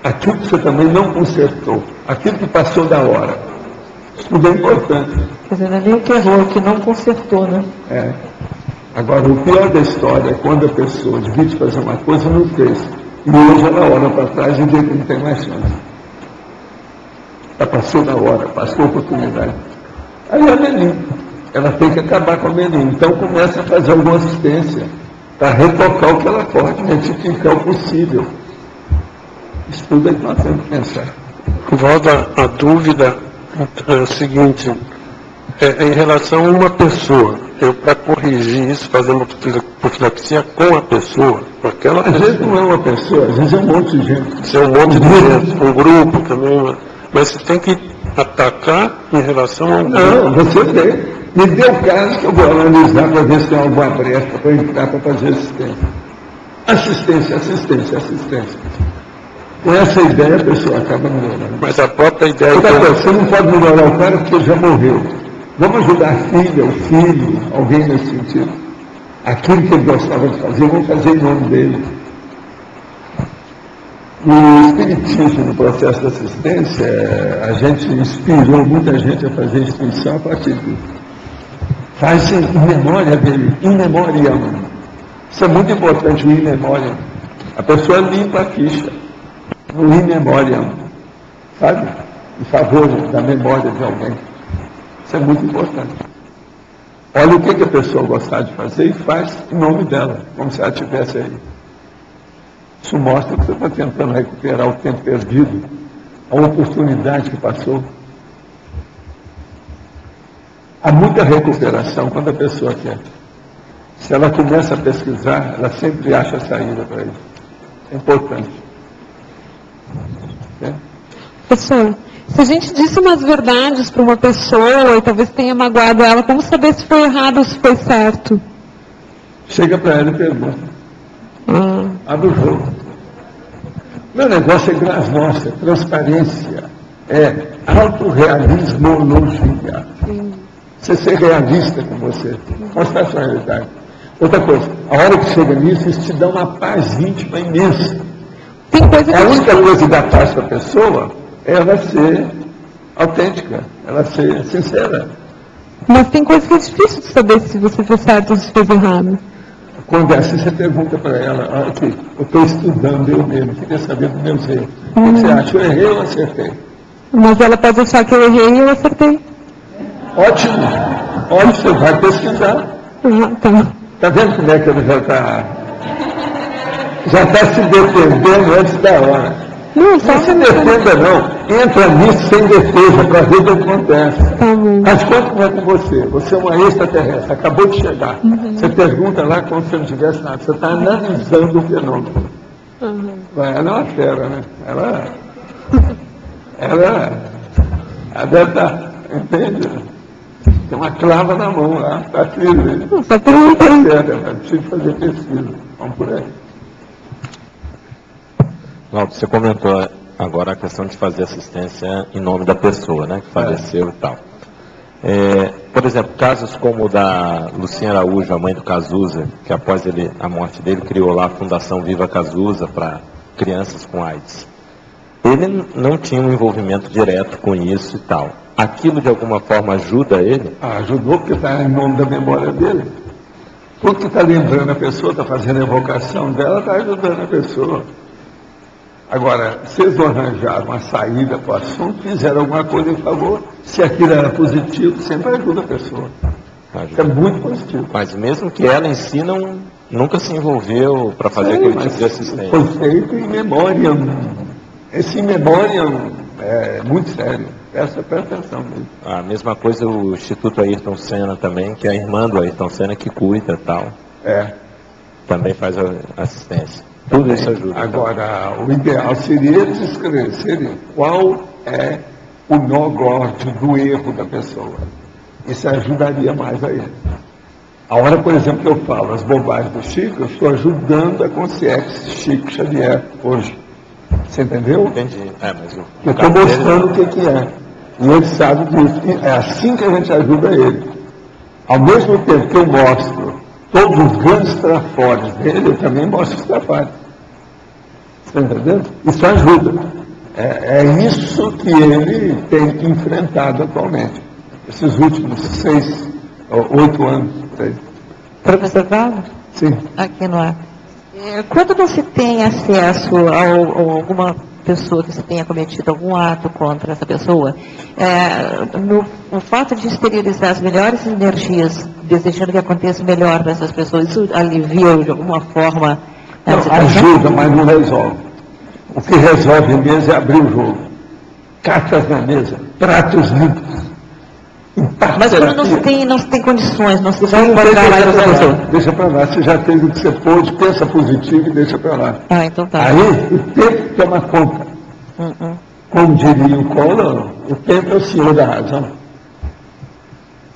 Aquilo que você também não consertou, aquilo que passou da hora. Isso tudo é importante. Quer dizer, não é nem o que errou, o que não consertou, né? É. Agora, o pior da história é quando a pessoa devia fazer uma coisa e não fez. E hoje ela olha para trás e vê que não tem mais chance. Já passou da hora, passou a oportunidade. Aí a menina, ela tem que acabar com a menina. Então começa a fazer alguma assistência para retocar o que ela pode, retificar o possível. Isso tudo é que nós temos que pensar. Volta a dúvida é o seguinte, em relação a uma pessoa, eu para corrigir isso, fazer uma profilaxia com a pessoa, com aquela pessoa. Às vezes não é uma pessoa, às vezes é um monte de gente. Isso é um monte de gente, um grupo também, mas você tem que atacar em relação a um grupo. Não, você tem. Me dê o caso que eu vou analisar para ver se tem alguma brecha para entrar para fazer assistência. Assistência. Com essa ideia a pessoa acaba melhorando. Mas a própria ideia... Você não pode melhorar o cara porque já morreu. Vamos ajudar a filha, o filho, alguém nesse sentido. Aquilo que ele gostava de fazer, vamos fazer em nome dele. No Espiritismo, no processo de assistência, a gente inspirou muita gente a fazer extinção a partir disso. Faz em memória dele, in memoriam. Isso é muito importante, o in memoriam. A pessoa limpa a ficha. No in memoriam, sabe? Em favor da memória de alguém. Isso é muito importante. Olha o que a pessoa gostar de fazer e faz em nome dela, como se ela estivesse aí. Isso mostra que você está tentando recuperar o tempo perdido, a oportunidade que passou. Há muita recuperação quando a pessoa quer. Se ela começa a pesquisar, ela sempre acha a saída para isso. É importante. É? Professor, se a gente disse umas verdades para uma pessoa e talvez tenha magoado ela, como saber se foi errado ou se foi certo? Chega para ela e pergunta. Abre o jogo. Meu negócio é glasnost, é transparência, é autorrealismologia. Você ser realista com você, mostrar a sua realidade. Outra coisa, a hora que chega nisso, isso te dá uma paz íntima imensa. Tem coisa que A única coisa que dá paz para a pessoa é ela ser autêntica, ela ser sincera. Mas tem coisa que é difícil de saber se você fez certo ou se fez errado. Quando é assim, você pergunta para ela, olha aqui, eu estou estudando eu mesmo, queria saber dos meus erros. O que você acha? Eu errei ou acertei? Mas ela pode achar que eu errei e eu acertei. Ótimo, ótimo, você vai pesquisar. Tá. Está vendo como é que ele já está se defendendo antes da hora? Não se defenda não, entra nisso sem defesa para ver o que acontece. Tá bom. Mas como é com você? Você é uma extraterrestre, acabou de chegar. Você pergunta lá como se não tivesse nada. Você está analisando o fenômeno. Ela é uma fera, né? Ela deve estar, entende? Tem uma clava na mão lá, está firme. Só perguntando. Precisa fazer pesquisa. Vamos por aí. Laudo, você comentou agora a questão de fazer assistência em nome da pessoa, né, que faleceu e tal. Por exemplo, casos como o da Lucinha Araújo, a mãe do Cazuza, que após a morte dele criou lá a Fundação Viva Cazuza para crianças com AIDS. Ele não tinha um envolvimento direto com isso e tal. Aquilo de alguma forma ajuda ele? Ajudou porque está em nome da memória dele. Tudo que está lembrando a pessoa, está fazendo a evocação dela, está ajudando a pessoa. Agora, se eles não arranjaram uma saída para o assunto, fizeram alguma coisa em favor, se aquilo era positivo, sempre ajuda a pessoa. É muito positivo. Mas mesmo que ela em si nunca se envolveu para fazer aquele tipo de assistência. Foi feito em memória. Esse em memória é muito sério. Presta atenção mesmo. A mesma coisa o Instituto Ayrton Senna também, que é a irmã do Ayrton Senna que cuida e tal. Também faz a assistência. Tudo isso ajuda. Agora, o ideal seria eles esclarecerem qual é o nó gordo do erro da pessoa. Isso ajudaria mais a ele. A hora, por exemplo, que eu falo as bobagens do Chico, eu estou ajudando a consciência Chico Xavier hoje. Você entendeu? Entendi. Mas eu estou mostrando o que é. E ele sabe disso. E é assim que a gente ajuda ele. Ao mesmo tempo que eu mostro todos os grandes trafores dele, eu também mostro os trafores. Você está entendendo? Isso ajuda. É isso que ele tem enfrentado atualmente. Esses últimos 6 ou 8 anos. Professor Paulo? Sim. Aqui no ar. Quando não se tem acesso a alguma pessoa que se tenha cometido algum ato contra essa pessoa, o fato de esterilizar as melhores energias, desejando que aconteça melhor para essas pessoas, isso alivia de alguma forma a situação? Ajuda, mas não resolve. O que resolve mesmo é abrir o jogo. Cartas na mesa, pratos limpos. Mas quando não se tem condições, não se vai encontrar mais essa pessoa. Deixa para lá, você já fez o que você pôde, pensa positivo e deixa para lá. Então tá. Aí o tempo toma conta. Como diria o Collor, o tempo é o senhor da razão.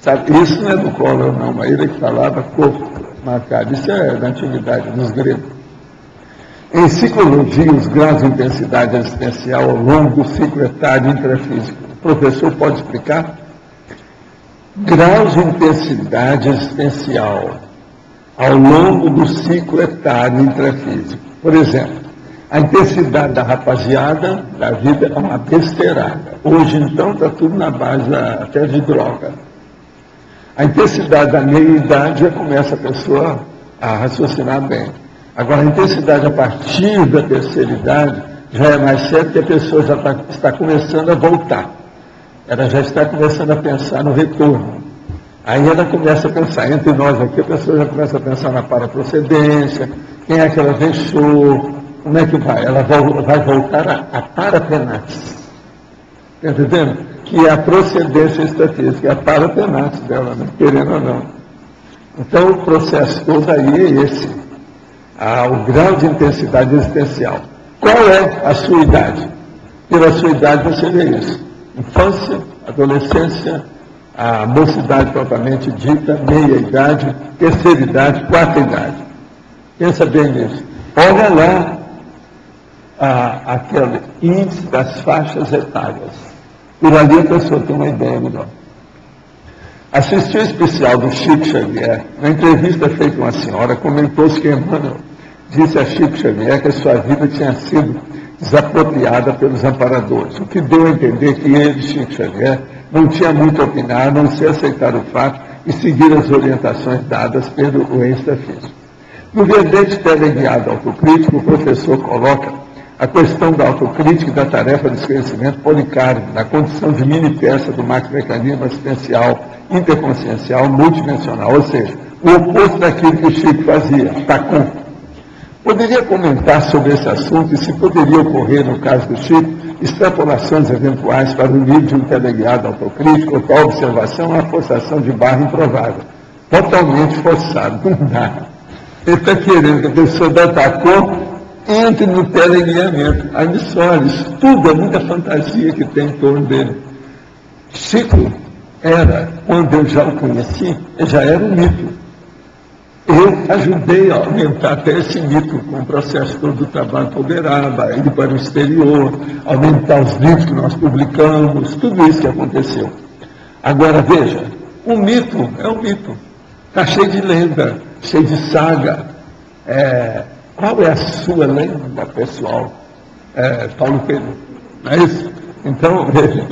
Sabe, isso não é do Collor não, mas ele que falava corpo marcado. Isso é da antiguidade, dos gregos. Em psicologia, os graus de intensidade existencial ao longo do ciclo etário intrafísico. O professor pode explicar? Graus de intensidade existencial ao longo do ciclo etário intrafísico. Por exemplo, a intensidade da rapaziada da vida é uma besteirada. Hoje, então, está tudo na base até de droga. A intensidade da meia-idade já começa a pessoa a raciocinar bem. Agora, a intensidade a partir da terceira idade já é mais certo que a pessoa já está começando a voltar. Ela já está começando a pensar no retorno. Aí ela começa a pensar, entre nós aqui, a pessoa já começa a pensar na paraprocedência, quem é que ela deixou, como é que vai? Ela vai voltar a parapenax. Está entendendo? que é a procedência estatística, é a parapenato dela, né? Querendo ou não. Então, o processo todo aí é esse, o grau de intensidade existencial. Qual é a sua idade? Pela sua idade você vê isso. Infância, adolescência, a mocidade propriamente dita, meia-idade, terceira idade, quarta idade. Pensa bem nisso. Olha lá aquele índice das faixas etárias. Por ali a pessoa tem uma ideia melhor. Assisti o especial do Chico Xavier. Na entrevista feita com uma senhora, comentou-se que Emmanuel disse a Chico Xavier que a sua vida tinha sido desapropriada pelos amparadores, o que deu a entender que ele, Chico Xavier, não tinha muito a opinar, a não ser aceitar o fato e seguir as orientações dadas pelo ex-físico. No verbete teleguiado autocrítico, o professor coloca a questão da autocrítica e da tarefa de esclarecimento Policármico, na condição de mini-peça do macro-mecanismo assistencial, interconsciencial, multidimensional, ou seja, o oposto daquilo que o Chico fazia, TACOM. Poderia comentar sobre esse assunto e se poderia ocorrer, no caso do Chico, extrapolações eventuais para o nível de um teleguiado autocrítico ou tal observação a forçação de barra improvável. Totalmente forçado, não dá. Ele está querendo que a pessoa da TACOM entre no teleguiamento. Aí me olha, isso tudo é muita fantasia que tem em torno dele. Chico era, quando eu já o conheci, já era um mito. Eu ajudei a aumentar até esse mito com o processo todo do trabalho para Uberaba, ir para o exterior, aumentar os livros que nós publicamos, tudo isso que aconteceu. Agora veja, um mito é um mito. Está cheio de lenda, cheio de saga. Qual é a sua lenda pessoal? Paulo Pedro, não é isso? Então, veja,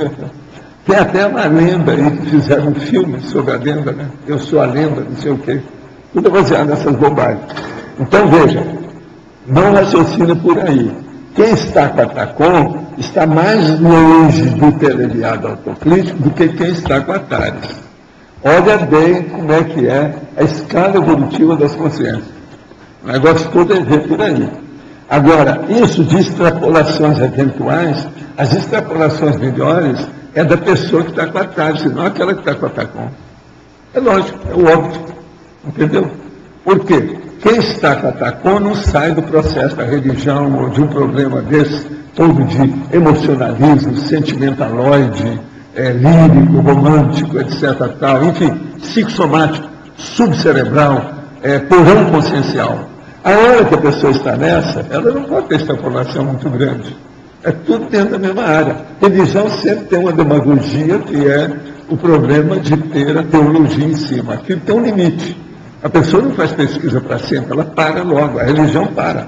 tem até uma lenda aí que fizeram um filme sobre a lenda, né? Eu sou a lenda, não sei o quê. Tudo baseado nessas bobagens. Então, veja, não raciocina por aí. Quem está com a TACOM está mais longe do teleguiado autocrítico do que quem está com a TARES. Olha bem como é que é a escala evolutiva das consciências. O negócio todo é ver por aí. Agora, isso de extrapolações eventuais, as extrapolações melhores é da pessoa que está com a TARES, não aquela que está com a TACOM. É lógico, é o óbvio. Entendeu? Por quê? Quem está com a TACOM não sai do processo da religião ou de um problema desse, todo de emocionalismo, sentimentaloide, lírico, romântico, etc. Tal, enfim, psicossomático, subcerebral, porão consciencial. A hora que a pessoa está nessa, ela não pode ter extrapolação muito grande. É tudo dentro da mesma área. Religião sempre tem uma demagogia que é o problema de ter a teologia em cima. Aquilo tem um limite. A pessoa não faz pesquisa para sempre, ela para logo, a religião para.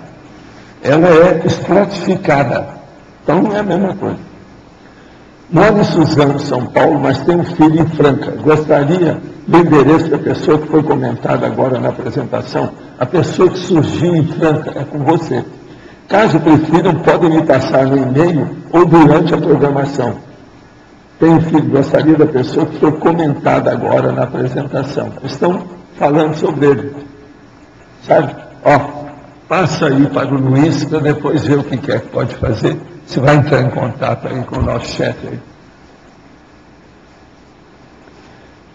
Ela é estratificada. Então não é a mesma coisa. Moro em Suzano, São Paulo, mas tenho um filho em Franca. Gostaria do endereço da pessoa que foi comentada agora na apresentação. A pessoa que surgiu em Franca é com você. Caso prefiram, podem me passar no e-mail ou durante a programação. Tenho um filho, gostaria da pessoa que foi comentada agora na apresentação. Estão falando sobre ele. Sabe? Passa aí para o Luiz para depois ver o que quer que pode fazer. Você vai entrar em contato aí com o nosso chefe aí.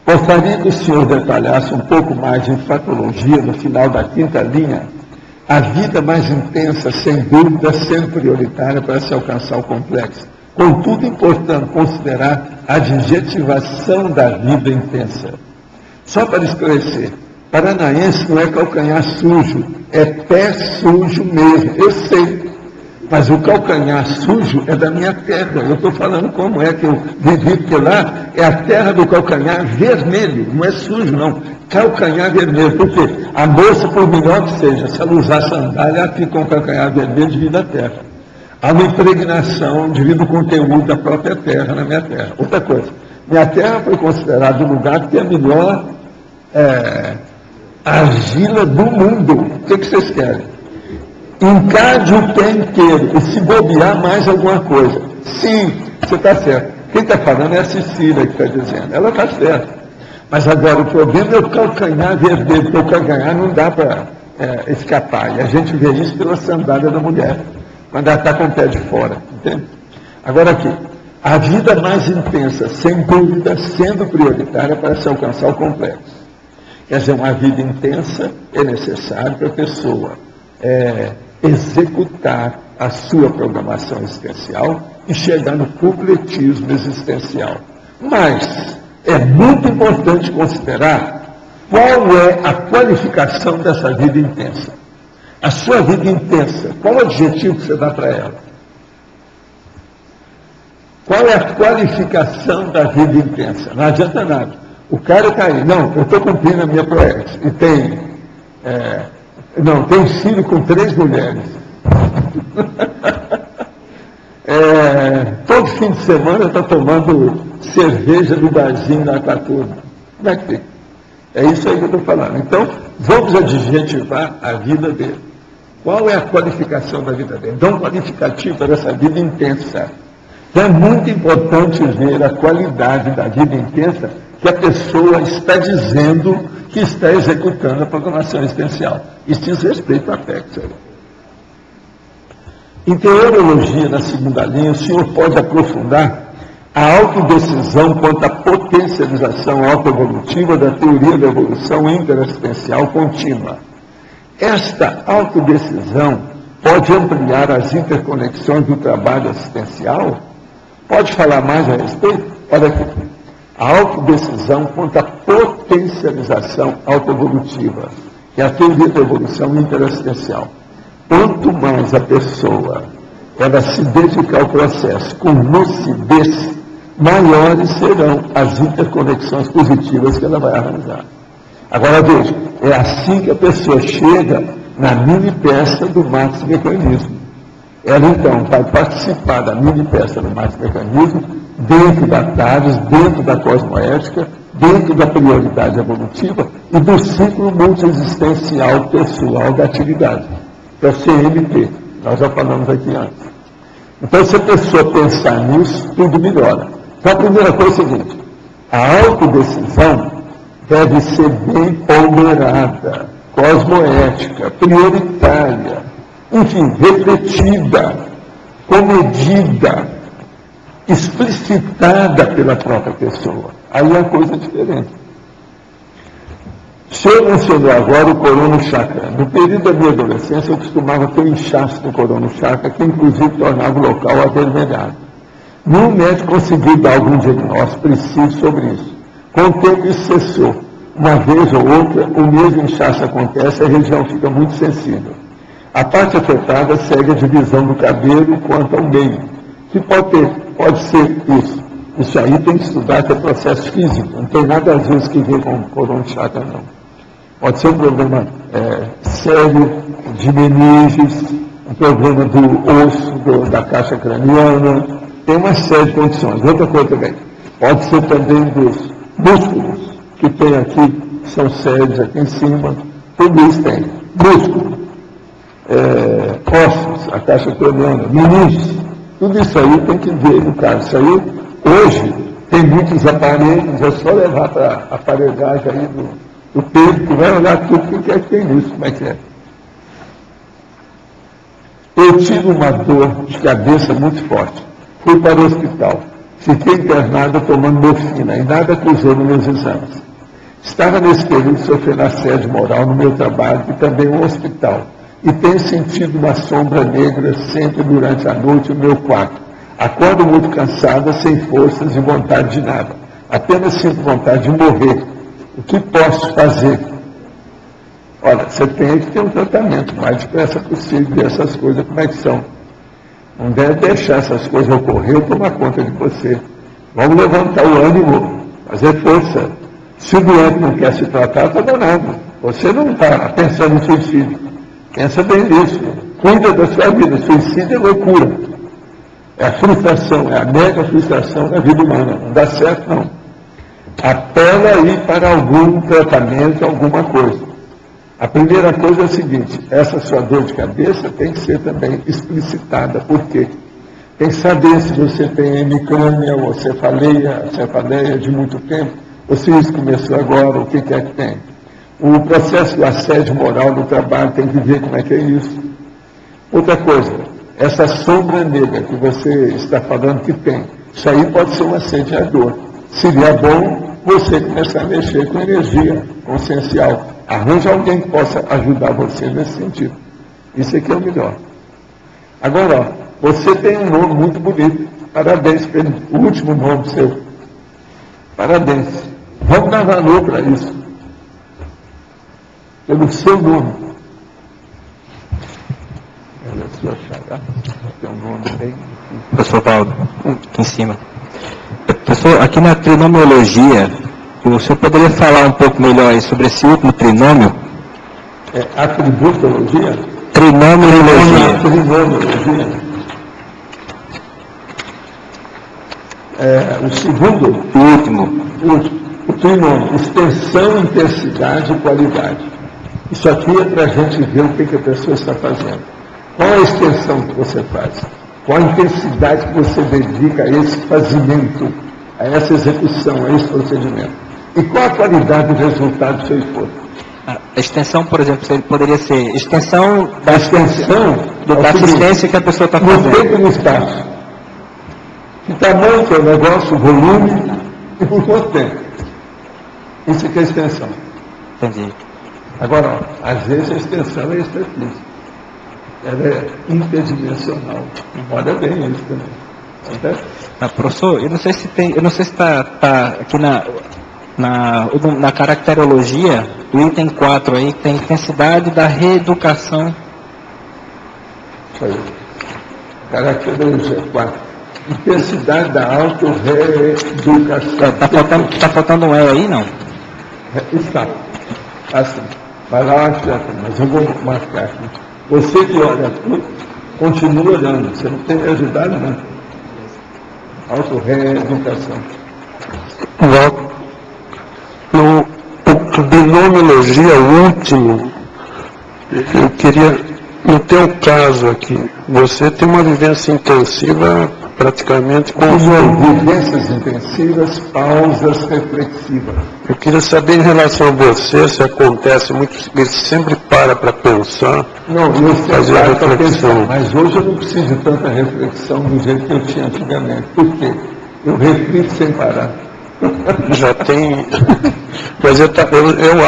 Gostaria que o senhor detalhasse um pouco mais de fatologia no final da quinta linha. A vida mais intensa, sem dúvida, sendo prioritária para se alcançar o complexo. Contudo, importante considerar a adjetivação da vida intensa. Só para esclarecer, paranaense não é calcanhar sujo, é pé sujo mesmo. Eu sei, mas o calcanhar sujo é da minha terra. Eu estou falando como é que eu vivi, porque lá é a terra do calcanhar vermelho, não é sujo não, calcanhar vermelho. Por quê? A moça, por melhor que seja, se ela usar sandália, ela fica com o calcanhar vermelho devido à terra. Há uma impregnação devido ao conteúdo da própria terra na minha terra. Outra coisa, minha terra foi considerada o lugar que tem a melhor argila do mundo. O que vocês querem? Encade o pé inteiro e se bobear mais alguma coisa. Sim, você está certo. Quem está falando é a Cecília que está dizendo. Ela está certa. Mas agora o problema é o calcanhar vermelho, porque o calcanhar não dá para escapar. E a gente vê isso pela sandália da mulher, quando ela está com o pé de fora. Entende? Agora aqui. A vida mais intensa, sem dúvida, sendo prioritária para se alcançar o complexo. Quer dizer, uma vida intensa é necessária para a pessoa executar a sua programação existencial e chegar no completismo existencial. Mas é muito importante considerar qual é a qualificação dessa vida intensa. A sua vida intensa, qual é o adjetivo que você dá para ela? Qual é a qualificação da vida intensa? Não adianta nada. O cara está aí, não, eu estou cumprindo a minha proex. E tem filho com 3 mulheres. Todo fim de semana está tomando cerveja no barzinho na Catuba. Como é que fica? É isso aí que eu estou falando. Então, vamos adjetivar a vida dele. Qual é a qualificação da vida dele? Dá um qualificativo para essa vida intensa. Então, é muito importante ver a qualidade da vida intensa que a pessoa está dizendo que está executando a programação existencial. Isso diz respeito à PEC. Em teologia, na segunda linha, o senhor pode aprofundar a autodecisão quanto à potencialização autoevolutiva da teoria da evolução interassistencial contínua. Esta autodecisão pode ampliar as interconexões do trabalho assistencial? Pode falar mais a respeito? Olha aqui. A autodecisão quanto à potencialização autoevolutiva, que é a teoria da evolução interassistencial. Quanto mais a pessoa ela se dedicar ao processo com lucidez, maiores serão as interconexões positivas que ela vai arranjar. Agora veja, é assim que a pessoa chega na mini peça do Max Mecanismo. Ela então vai participar da mini peça do Max Mecanismo dentro da TARES, dentro da cosmoética, dentro da prioridade evolutiva e do ciclo multiexistencial pessoal da atividade, que é o CMP. Nós já falamos aqui antes. Então, se a pessoa pensar nisso, tudo melhora. Então, a primeira coisa é o seguinte: a autodecisão deve ser bem ponderada, cosmoética, prioritária, enfim, refletida, comedida, explicitada pela própria pessoa. Aí é uma coisa diferente. O senhor mencionou agora o corono chakra. No período da minha adolescência, eu costumava ter um inchaço no corono chakra, que inclusive tornava o local avermelhado. Nenhum médico conseguiu dar algum diagnóstico preciso sobre isso. Com o tempo isso cessou. Uma vez ou outra, o mesmo inchaço acontece e a região fica muito sensível. A parte afetada segue a divisão do cabelo quanto ao meio, que pode ser isso. Isso aí tem que estudar, que é processo físico, não tem nada às vezes que ver com o corono chakra, não. Pode ser um problema sério de meninges, um problema do osso, da caixa craniana, tem uma série de condições. Outra coisa também, pode ser também dos músculos, que tem aqui, são sérios aqui em cima, tudo isso tem. Músculo, ossos, a caixa craniana, meninges, tudo isso aí tem que ver no caso. Isso aí, hoje, tem muitos aparelhos, é só levar para a aparelhagem aí do peito, que vai olhar tudo que é que tem nisso, como é que é. Eu tive uma dor de cabeça muito forte. Fui para o hospital. Fiquei internado tomando morfina e nada acusou nos meus exames. Estava nesse período sofrendo assédio moral no meu trabalho e também no hospital. E tenho sentido uma sombra negra sempre durante a noite no meu quarto. Acordo muito cansada, sem forças e vontade de nada. Apenas sinto vontade de morrer. O que posso fazer? Olha, você tem que ter um tratamento o mais depressa possível, ver essas coisas como é que são. Não deve deixar essas coisas ocorrer ou tomar conta de você. Vamos levantar o ânimo, fazer força. Se o doente não quer se tratar, está danado. Você não está pensando em suicídio. Pensa bem nisso. Cuida da sua vida. Suicídio é loucura. É a frustração, é a mega frustração da vida humana. Não dá certo, não. Apela aí para algum tratamento, alguma coisa. A primeira coisa é a seguinte: essa sua dor de cabeça tem que ser também explicitada. Por quê? Tem que saber se você tem hemicrânia ou cefaleia de muito tempo, ou se isso começou agora, o que é que tem. O processo do assédio moral do trabalho tem que ver como é que é isso. Outra coisa, essa sombra negra que você está falando que tem, Isso aí pode ser um assediador. Seria bom você começar a mexer com energia consciencial. Arranja alguém que possa ajudar você nesse sentido. Isso aqui é o melhor. Agora, ó, você tem um nome muito bonito. Parabéns pelo último nome seu. Parabéns. Vamos dar valor para isso. Pelo seu nome. Ela é sua xará. Tem um nome bem... Professor Paulo, aqui em cima. Professor, aqui na trinomiologia, o senhor poderia falar um pouco melhor aí sobre esse último trinômio? Atributologia? Trinomiologia. Trinomiologia. O segundo? O último. O trinômio. Extensão, intensidade e qualidade. Isso aqui é para a gente ver o que a pessoa está fazendo. Qual a extensão que você faz? Qual a intensidade que você dedica a esse fazimento, a essa execução, a esse procedimento? E qual a qualidade do resultado do seu esforço? A extensão, por exemplo, poderia ser extensão da da assistência que a pessoa está fazendo. No tempo e no espaço. Que tamanho que é o negócio, o volume e por quanto tempo. Isso aqui é extensão. Entendi. Agora, ó, às vezes a extensão é extrafísica. Ela é interdimensional. Olha bem isso também. Professor, eu não sei se está aqui na caracterologia, do item 4 aí, tem intensidade da reeducação. Isso aí. Caracterologia 4. Intensidade da auto-reeducação. Está faltando um E aí, não? Está. Assim. Vai lá, mas eu vou marcar aqui. Você que olha tudo, continua olhando. Você não tem me ajudado, não. Auto-reeducação. No binomiologia último, eu queria, no teu caso aqui, você tem uma vivência intensiva praticamente constante. Vivências intensivas, pausas reflexivas. Eu queria saber em relação a você, se acontece muito, ele sempre para pensar, não, eu fazer a reflexão. Mas hoje eu não preciso de tanta reflexão do jeito que eu tinha antigamente. Por quê? Eu reflito sem parar. Já tem... Mas eu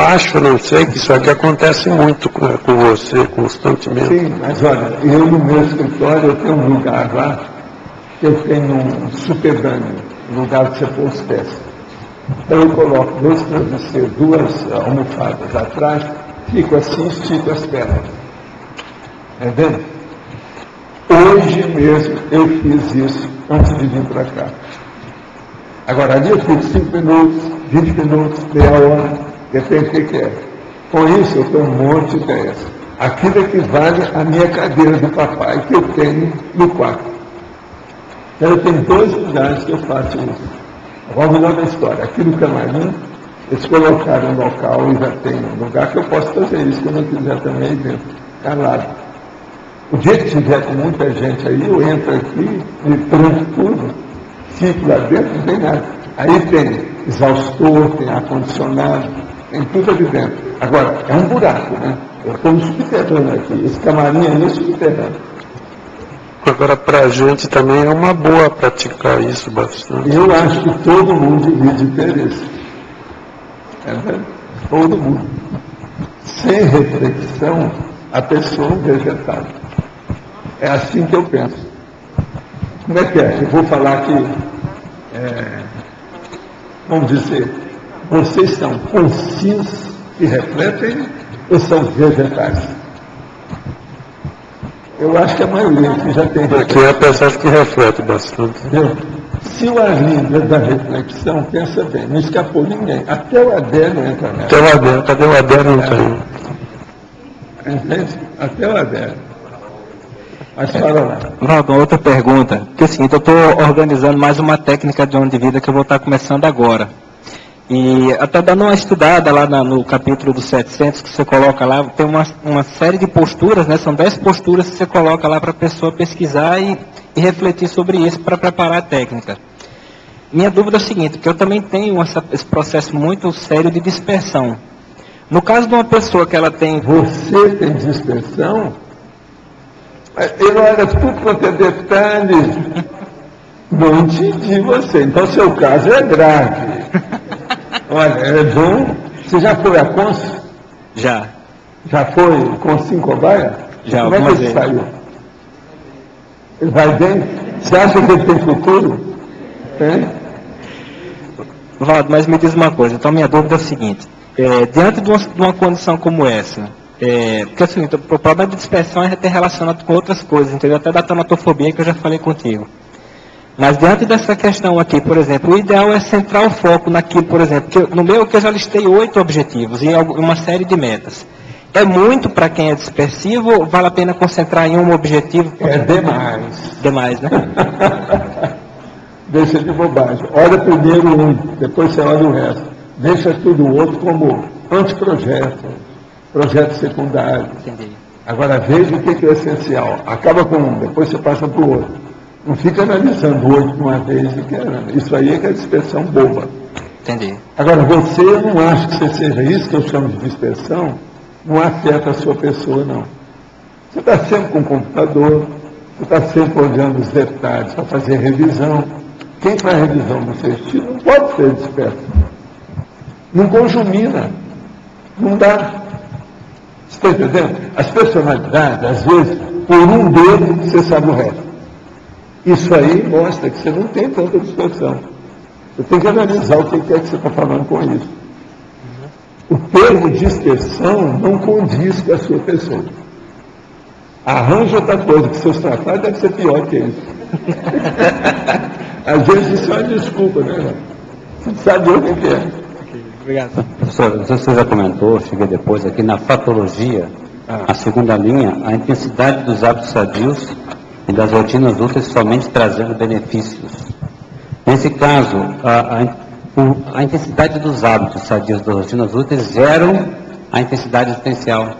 acho, não sei, que isso aqui acontece muito com você, constantemente. Sim, mas olha, eu no meu escritório, eu tenho um lugar lá, que eu tenho um supedâneo, um lugar de você pôr os pés. Então eu coloco 2 travesseiros, 2 almofadas atrás, fico assim, estico as pernas. Entendeu? Hoje mesmo eu fiz isso antes de vir para cá. Agora, ali eu fico 5 minutos, 20 minutos, meia hora, depende do que é. Com isso, eu tenho um monte de ideias. Aquilo equivale à minha cadeira do papai que eu tenho no quarto. Então, eu tenho 2 lugares que eu faço isso. Agora, o melhor da história. Aqui no camarim, eles colocaram um local e já tem um lugar que eu posso fazer isso, quando eu quiser também aí dentro, calado. O dia que tiver com muita gente aí, eu entro aqui, me tranco tudo, fico lá dentro, não tem nada. Aí tem exaustor, tem ar-condicionado, tem tudo ali dentro. Agora, é um buraco, né? Eu estou no subterrâneo aqui, esse camarim é no subterrâneo. Agora, para a gente também é uma boa praticar isso bastante. Eu acho que todo mundo divide interesse. Todo mundo. Sem reflexão, a pessoa é um vegetal. É assim que eu penso. Como é que é? Eu vou falar que, vamos dizer, vocês são conscientes que refletem ou são vegetais? Eu acho que a maioria que já tem... Aqui é a pessoa que reflete bastante. Entendeu? Se o Arlindo é da reflexão, pensa bem, não escapou ninguém. Até o Adé não entra nela. Até o Adé, cadê o Adé? Não tem. Entende? Até o Adé. Mas fala lá. Ronaldo, outra pergunta. Porque é o seguinte, eu estou organizando mais uma técnica de onda de vida que eu vou estar começando agora. E até dando uma estudada lá no capítulo dos 700, que você coloca lá, tem uma série de posturas, né? São 10 posturas que você coloca lá para a pessoa pesquisar e refletir sobre isso para preparar a técnica. Minha dúvida é a seguinte, porque eu também tenho esse processo muito sério de dispersão. No caso de uma pessoa que ela tem... Você tem dispersão? Eu olho tudo quanto é detalhe. Não entendi você. Então, seu caso é grave. Olha, é bom. Você já foi a Cons? Já. Já foi Consim Cobaia? Já, como é que algumas ele vezes. saiu? Ele vai bem? Você acha que ele tem futuro? Tem? Valdo, mas me diz uma coisa, então minha dúvida é o seguinte, diante de uma condição como essa, porque assim, o problema de dispersão é ter relacionado com outras coisas, entendeu? Até da tanatofobia que eu já falei contigo. Mas diante dessa questão aqui, por exemplo, o ideal é centrar o foco naquilo, por exemplo, que no meu que eu já listei 8 objetivos e uma série de metas. É muito para quem é dispersivo ou vale a pena concentrar em um objetivo? É demais. Demais, né? Deixa de bobagem. Olha primeiro um, depois você olha o resto. Deixa tudo o outro como anteprojeto, projeto secundário. Entendi. Agora veja o que é essencial. Acaba com um, depois você passa para o outro. Não fica analisando 8 de uma vez. Isso aí é que é dispersão boba. Entendi. Agora, você, eu não acho que você seja isso que eu chamo de dispersão, não afeta a sua pessoa, não. Você está sempre com o computador, você está sempre olhando os detalhes para fazer revisão. Quem faz revisão no seu estilo não pode ser disperso. Não conjumina. Não dá. Você está entendendo? As personalidades, às vezes, por um dedo, você sabe o resto. Isso aí mostra que você não tem tanta dispersão. Você tem que analisar o que é que você está falando com isso. O termo dispersão não condiz com a sua pessoa. Arranja outra coisa, que seus tratados devem ser pior que isso. Às vezes isso é uma desculpa, né? Você sabe o que é. Obrigado. Professor, não sei se você já comentou, cheguei depois aqui, na fatologia, a segunda linha, a intensidade dos hábitos sadios e das rotinas úteis somente trazendo benefícios. Nesse caso, a intensidade dos hábitos sadios das rotinas úteis geram a intensidade existencial.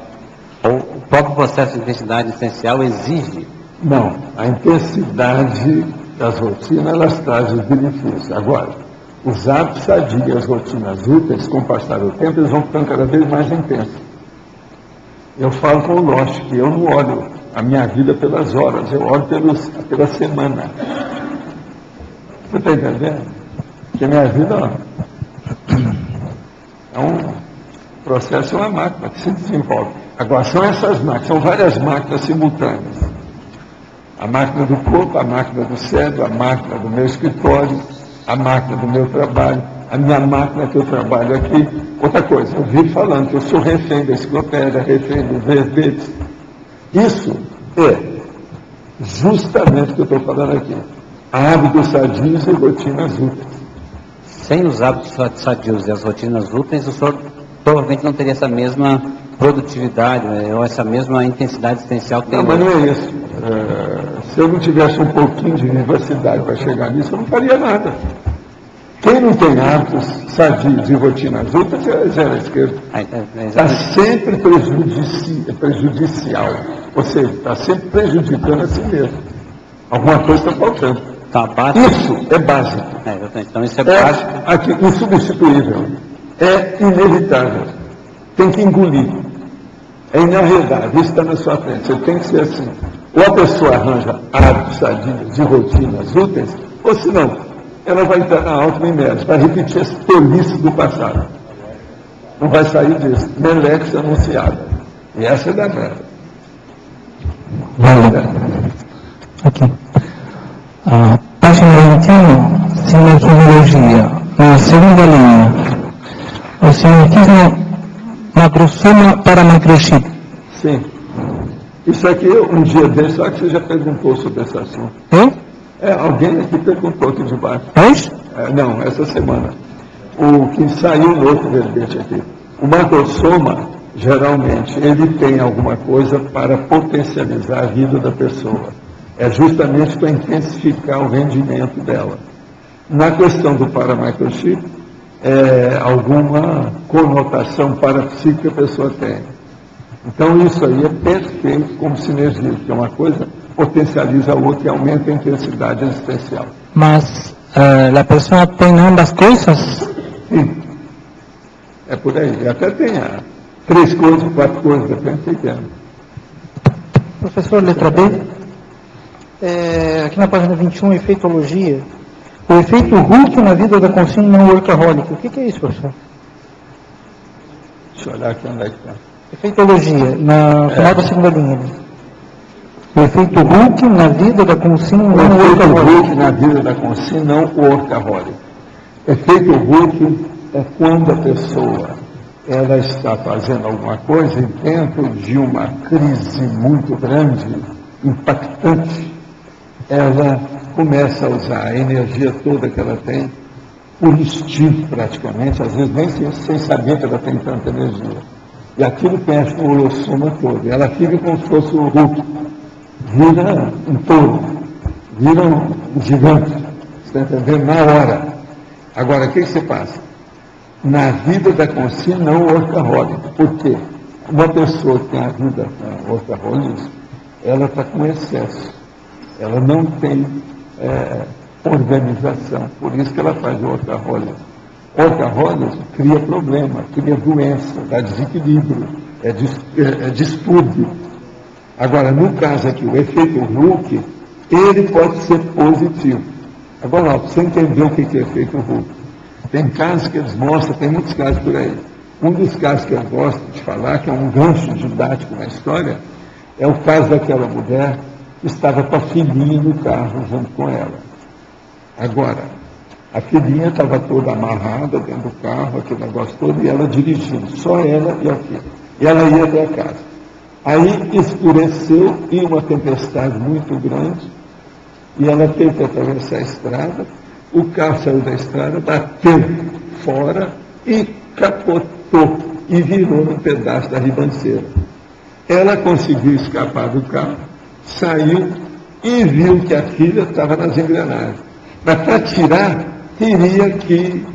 Ou o próprio processo de intensidade existencial exige? Não, a intensidade das rotinas, elas trazem os benefícios. Agora, os hábitos sadios e as rotinas úteis, com o passar do tempo, eles vão ficando cada vez mais intensos. Eu falo com o Lost que eu não olho a minha vida pelas horas, eu olho pela semana. Você está entendendo? Porque a minha vida é um processo, é uma máquina que se desenvolve. Agora, são essas máquinas, são várias máquinas simultâneas. A máquina do corpo, a máquina do cérebro, a máquina do meu escritório, a máquina do meu trabalho, a minha máquina que eu trabalho aqui. Outra coisa, eu vi falando que eu sou refém da enciclopédia, refém dos verbetes. Isso é justamente o que eu estou falando aqui. Hábitos sadios e rotinas úteis. Sem os hábitos sadios e as rotinas úteis, o senhor provavelmente não teria essa mesma produtividade, né, ou essa mesma intensidade existencial que tem. Não, mas não é isso. Se eu não tivesse um pouquinho de vivacidade para chegar nisso, eu não faria nada. Quem não tem hábitos sadios e rotinas úteis é zero à esquerda. Está sempre prejudicial. Ou seja, está sempre prejudicando a si mesmo. Alguma coisa está faltando. Isso é básico. Então isso é básico. Insubstituível. É inevitável. Tem que engolir. É inarredável. Isso está na sua frente. Você tem que ser assim. Ou a pessoa arranja hábitos sadios e rotinas úteis, ou se não, ela vai entrar na auto-mimese, vai repetir as tolices do passado. Não vai sair disso. Melex anunciada. E essa é da merda. Aqui. Página 21, cinefinologia. Na segunda linha. O cinetismo macrosoma para macrochip. Sim. Isso aqui, um dia desse, só que você já perguntou sobre esse assunto. Alguém aqui perguntou aqui de baixo. Não, essa semana. O que saiu no outro verbete aqui. O macrosoma, geralmente, ele tem alguma coisa para potencializar a vida da pessoa. É justamente para intensificar o rendimento dela. Na questão do paramicrochip, alguma conotação parapsíquica que a pessoa tem. Então isso aí é perfeito como sinergia, que é uma coisa potencializa a outra e aumenta a intensidade existencial. Mas a pessoa tem ambas coisas? Sim. É por aí. Até tem 3 coisas, 4 coisas, depende do que é. Professor, letra B. aqui na página 21, efeitologia, o efeito Hulk na vida da consciência não workaholic. O que é isso, professor? Deixa eu olhar aqui onde é que está. Efeitologia, na final da segunda linha. O efeito Hulk na vida da consciência não workaholic. O efeito Hulk na vida da consciência não workaholic. Efeito Hulk é quando a pessoa ela está fazendo alguma coisa e dentro de uma crise muito grande, impactante, ela começa a usar a energia toda que ela tem, por instinto praticamente, às vezes nem sem saber que ela tem tanta energia. E aquilo pensa no holossoma todo. Ela fica como se fosse o Hulk. Vira um touro, vira um gigante. Você está entendendo? Na hora. Agora, o que você passa? Na vida da consciência não workaholic. Por quê? Uma pessoa que tem a vida workaholic, ela está com excesso. Ela não tem organização. Por isso que ela faz workaholic. Workaholic cria problema, cria doença, dá desequilíbrio, é distúrbio. Agora, no caso aqui, o efeito Hulk, ele pode ser positivo. Agora, para você entender o que é efeito Hulk, tem casos que eles mostram, tem muitos casos por aí. Um dos casos que eu gosto de falar, que é um gancho didático na história, é o caso daquela mulher que estava com a filhinha no carro junto com ela. Agora, a filhinha estava toda amarrada dentro do carro, aquele negócio todo, e ela dirigindo, só ela e a filha. E ela ia até a casa. Aí escureceu e uma tempestade muito grande, e ela teve que atravessar a estrada, o carro saiu da estrada, bateu fora e capotou e virou num pedaço da ribanceira. Ela conseguiu escapar do carro, saiu e viu que a filha estava nas engrenagens. Mas para tirar, teria que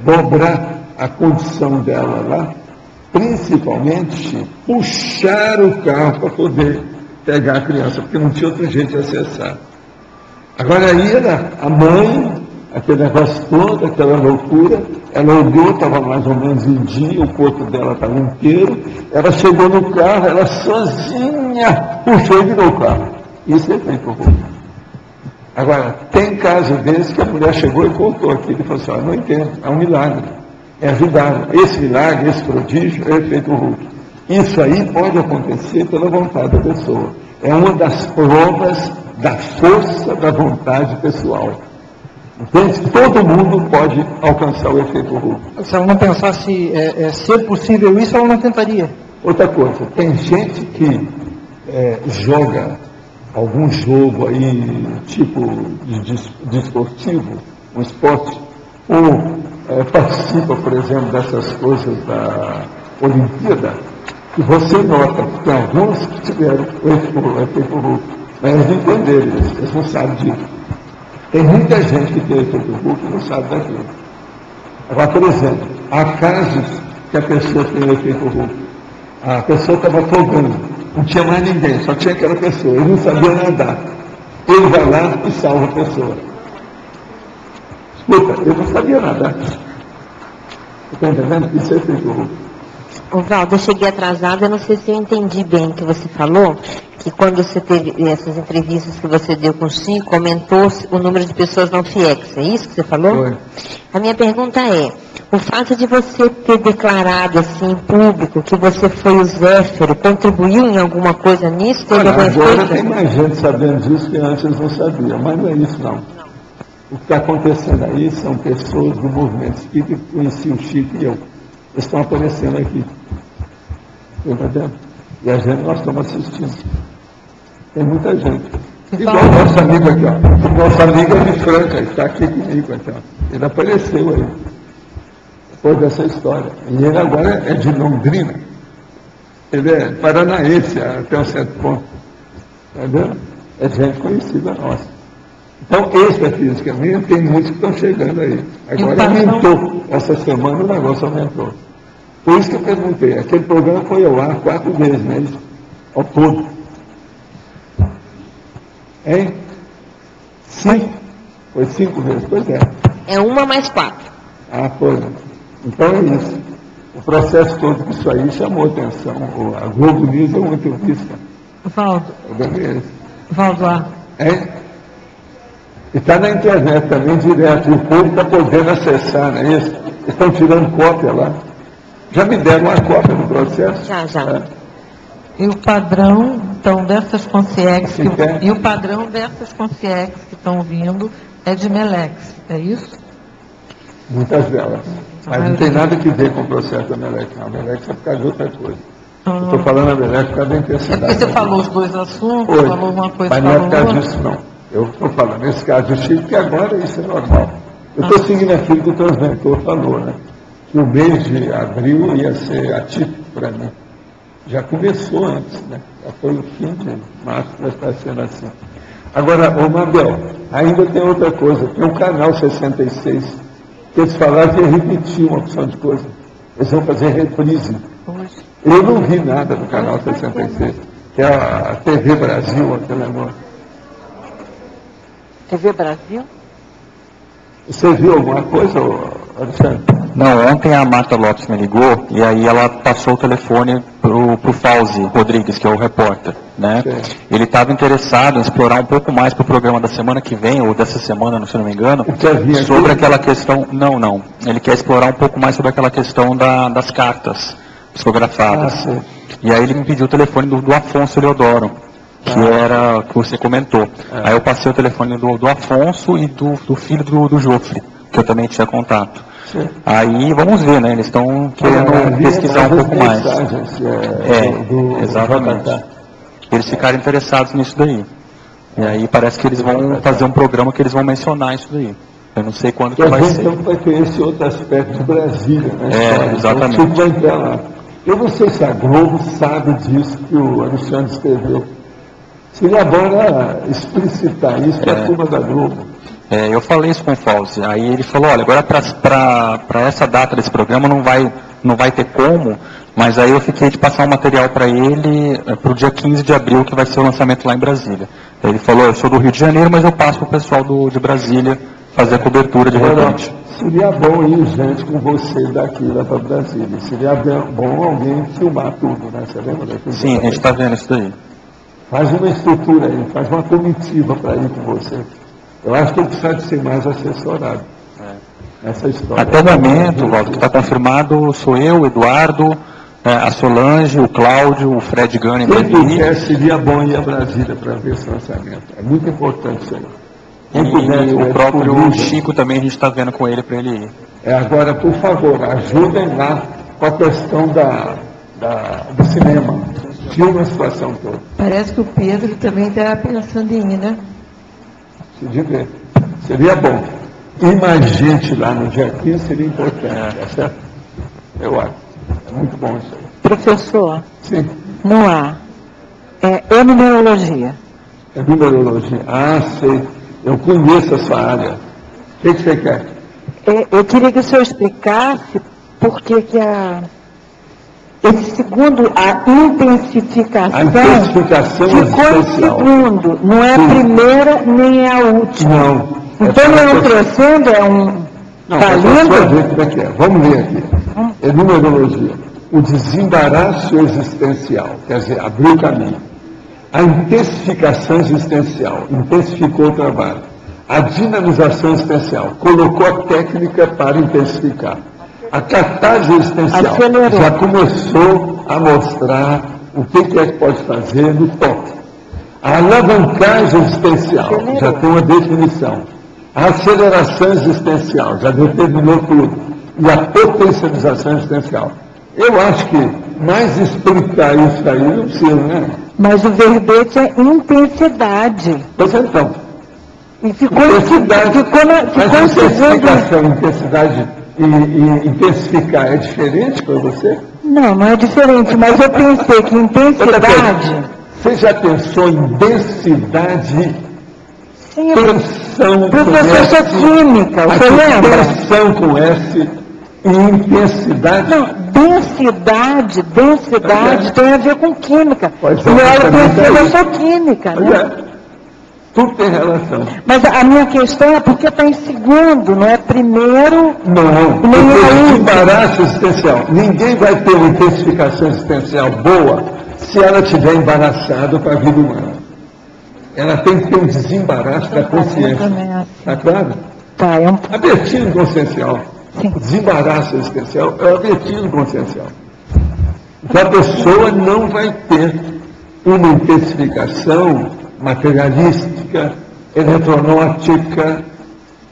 dobrar a condição dela lá, principalmente puxar o carro para poder pegar a criança, porque não tinha outro jeito de acessar. Agora aí era a mãe, aquele negócio todo, aquela loucura, ela olhou, estava mais ou menos em dia, o corpo dela estava inteiro, ela chegou no carro, ela sozinha puxou e virou o carro. Isso é feito Hulk. Agora, tem caso desse que a mulher chegou e contou aquilo e falou assim, não entendo, é um milagre, é ajudar. Esse milagre, esse prodígio é efeito Hulk. Isso aí pode acontecer pela vontade da pessoa. É uma das provas da força da vontade pessoal. Entende? Todo mundo pode alcançar o efeito Hulk. Se ela não pensasse ser possível isso, ela não tentaria. Outra coisa, tem gente que joga algum jogo aí, tipo de esportivo, um esporte, ou participa, por exemplo, dessas coisas da Olimpíada, e você nota que tem alguns que tiveram o efeito Hulk, mas eles não entenderam isso, eles não sabem disso. Tem muita gente que tem efeito Hulk e não sabe daquilo. Agora, por exemplo, há casos que a pessoa tem o efeito Hulk. A pessoa estava afogando, não tinha mais ninguém, só tinha aquela pessoa, ele não sabia nadar. Ele vai lá e salva a pessoa. Escuta, ele não sabia nadar. Está entendendo? Isso é efeito Hulk. Ô Valdo, eu cheguei atrasada, eu não sei se eu entendi bem o que você falou, que quando você teve essas entrevistas que você deu com o Chico, aumentou o número de pessoas não FIEX, é isso que você falou? Foi. A minha pergunta é, o fato de você ter declarado assim em público que você foi o Zéfiro, contribuiu em alguma coisa nisso? Agora tem mais gente sabendo disso que antes não sabia, mas não é isso não. O que está acontecendo aí são pessoas do movimento espírita que conheciam o Chico e eu. Eles estão aparecendo aqui. Está entendendo? E a gente, nós estamos assistindo. Tem muita gente. Igual o nosso amigo aqui, ó. O nosso amigo é de Franca, ele está aqui comigo aqui, ó. Ele apareceu aí. Depois dessa história. E ele agora é de Londrina. Ele é paranaense até um certo ponto. Está vendo? É gente conhecida nossa. Então, especificamente, tem muitos que estão chegando aí. Agora aumentou. Essa semana o negócio aumentou. Por isso que eu perguntei. Aquele programa foi ao ar 4 vezes, né? Ao todo. Hein? 5? Foi 5 vezes, pois é. É 1 mais 4. Ah, foi. Então é isso. O processo todo disso aí chamou atenção. A Globo News é uma entrevista. Valdo, Valdoar. Hein? E está na internet também direto, e o povo está podendo acessar, não é isso? Estão tirando cópia lá. Já me deram uma cópia do processo? Já. E o padrão, então, dessas consciex, e o padrão dessas consciex que estão vindo é de Melex, é isso? Muitas delas. Mas não tem nada que ver com o processo da Melex, não. A Melex é por causa de outra coisa. Eu estou falando a Melex por causa da intensidade. É porque você falou os dois assuntos, falou uma coisa, mas não é por causa disso, não. Eu estou falando nesse caso do Chico, que agora isso é normal. Eu estou seguindo aquilo que o transventor falou, né? Que o mês de abril ia ser atípico para mim. Já começou antes, né? Já foi o fim de março, vai estar sendo assim. Agora, ô Mabel, ainda tem outra coisa. Tem o canal 66, que eles falaram que ia repetir uma opção de coisa. Eles vão fazer reprise. Eu não vi nada no canal 66, que é a TV Brasil, aquele negócio. TV Brasil? Você viu alguma coisa, Alexandre? Não, ontem a Marta Lopes me ligou e aí ela passou o telefone pro Fauzi Rodrigues, que é o repórter, né? Sim. Ele estava interessado em explorar um pouco mais para o programa da semana que vem, ou dessa semana, se não me engano, sobre aquela questão... Não. Ele quer explorar um pouco mais sobre aquela questão das cartas psicografadas. E aí ele me pediu o telefone do Afonso Leodoro, que era que você comentou. Aí eu passei o telefone do Afonso e do filho do Jofre, que eu também tinha contato. Sim. Aí vamos ver, né? Eles estão querendo pesquisar um pouco mais. Exatamente. Eles ficaram interessados nisso daí. E aí parece que eles vão fazer um programa que eles vão mencionar isso daí. Eu não sei quando que vai ser. Então vai ter esse outro aspecto de Brasília, né? Exatamente. Então, vai entrar lá. Eu não sei se a Globo sabe disso que o Alexandre escreveu. Seria bom explicitar isso para a turma da Globo. Eu falei isso com o Fauzi, aí ele falou, olha, agora para essa data desse programa não vai ter como, mas aí eu fiquei de passar um material para ele para o dia 15 de abril, que vai ser o lançamento lá em Brasília. Aí ele falou, eu sou do Rio de Janeiro, mas eu passo para o pessoal de Brasília fazer a cobertura de repente. Seria bom ir gente com você daqui lá para Brasília, seria bom alguém filmar tudo, né? Você lembra daquilo? Sim, a gente está vendo isso daí. Faz uma estrutura aí, faz uma comitiva para ir com você. Eu acho que ele precisa de ser mais assessorado nessa história. Até o momento, Walter, que está confirmado, sou eu, o Eduardo, a Solange, o Cláudio, o Fred Gunning. Quem quiser, seria bom ir a Brasília para ver esse lançamento. É muito importante isso aí. E o próprio Chico também, a gente está vendo com ele para ele ir. Agora, por favor, ajudem lá com a questão do cinema. Filma a situação toda. Parece que o Pedro também está pensando em ir, né? Seria bom. Ir mais gente lá no dia 15 seria importante, tá certo? Eu acho. É muito bom isso aí. Professor, sim. Não há. É numerologia. É numerologia. Ah, sei. Eu conheço essa área. O que você quer? Eu queria que o senhor explicasse por que esse segundo, a intensificação ficou em segundo, não é a primeira nem a última. Não. Então não é um crescendo, é um... Está lindo? Vamos ver aqui. É numerologia. O desembaraço existencial, quer dizer, abriu o caminho. A intensificação existencial, intensificou o trabalho. A dinamização existencial, colocou a técnica para intensificar. A catarse existencial já começou a mostrar o que é que pode fazer no toque. A alavancagem existencial já tem uma definição. A aceleração existencial já determinou tudo. E a potencialização existencial. Eu acho que mais explicar isso aí não precisa, né? Mas o verbete é intensidade. Pois então. E ficou intensidade. Intensidade e intensificar é diferente para você? Não é diferente, mas eu pensei que intensidade... Você já pensou em densidade? Sim, tensão professor química, você lembra? Tensão com S e intensidade? Não, densidade tem a ver com química. E eu sou química, né? Tudo tem relação. Mas a minha questão é porque está em segundo, não é primeiro. Não, porque embaraço existencial. Ninguém vai ter uma intensificação existencial boa se ela estiver embaraçada com a vida humana. ela tem que ter um desembaraço da consciência. Está claro? Tá, A vertigem consciencial, o desembaraço existencial é a vertigem consciencial. Então a pessoa não vai ter uma intensificação materialística, eletronótica,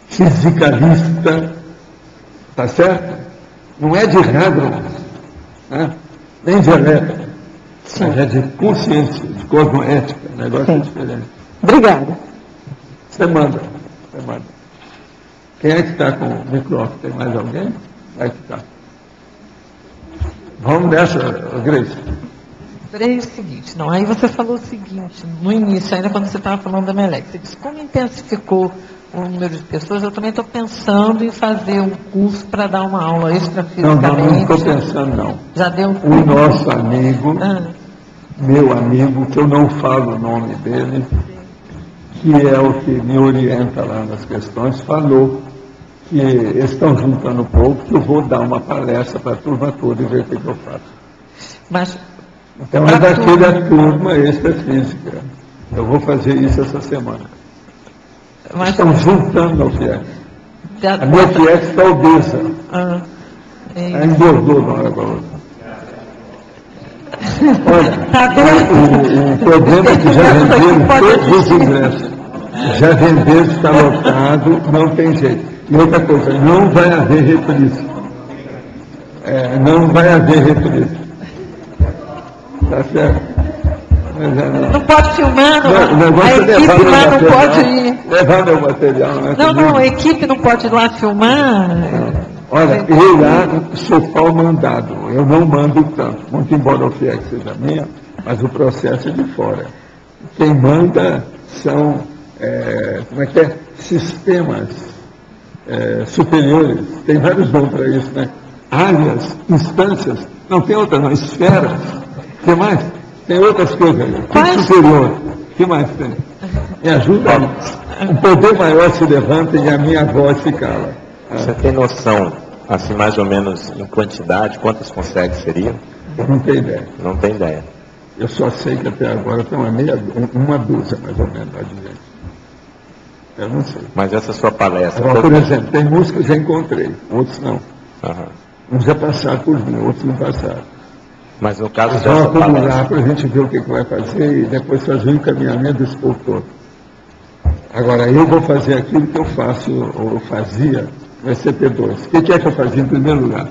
fisicalista, tá certo? Não é de hadrons, né? Nem de elétrica, mas é de consciência, de cosmoética, o negócio é diferente. Obrigada. Você manda. Quem é que está com o microfone? Tem mais alguém? Vai que está. Vamos nessa, Grace. Lembrei o seguinte, não, aí você falou o seguinte, no início, ainda quando você estava falando da Melex, você disse, como intensificou o número de pessoas, eu também estou pensando em fazer um curso para dar uma aula extrafisicamente. Não estou pensando, não. Já deu um O nosso amigo, meu amigo, que eu não falo o nome dele, que é o que me orienta lá nas questões, falou que estão juntando um pouco, que eu vou dar uma palestra para a turma toda e ver o que eu faço. Mas, então é daquela turma extrafísica. Eu vou fazer isso essa semana. Mas, estão juntando ao FIEX. A minha FIEX está obesa. Ela engordou na hora da outra. Olha, o problema é que já venderam todos os ingressos. Já venderam, está lotado, não tem jeito. E outra coisa, não vai haver reprise. Não vai haver reprise. Tá certo? Não pode filmar, não. A equipe lá não pode ir. Levar meu material, né? Não, a equipe não pode ir lá filmar. Olha, eu lá sou pau mandado, eu não mando tanto, muito embora o FIEX seja minha, mas o processo é de fora. Quem manda são, sistemas superiores, tem vários nomes para isso, né? Áreas, instâncias, não tem outra não, esferas, o que mais? Tem outras coisas aí, tudo superior, o que mais tem? Me ajuda aí. Um poder maior se levanta e a minha voz se cala. Você tem noção, assim, mais ou menos em quantidade, quantas consegue seriam? Eu não tenho ideia. Não tem ideia. Eu só sei que até agora tem uma dúzia, mais ou menos, lá de gente. Eu não sei. Mas essa sua palestra... Agora, por exemplo, tem músicos que eu já encontrei, outros não. Aham. Uns já passaram por mim, outros não passaram. Mas no caso dessa palestra... Vamos lá para a gente ver o que vai fazer e depois fazer o encaminhamento desse povo todo. Agora, eu vou fazer aquilo que eu faço, ou fazia, no SCP-2. O que é que eu fazia em primeiro lugar?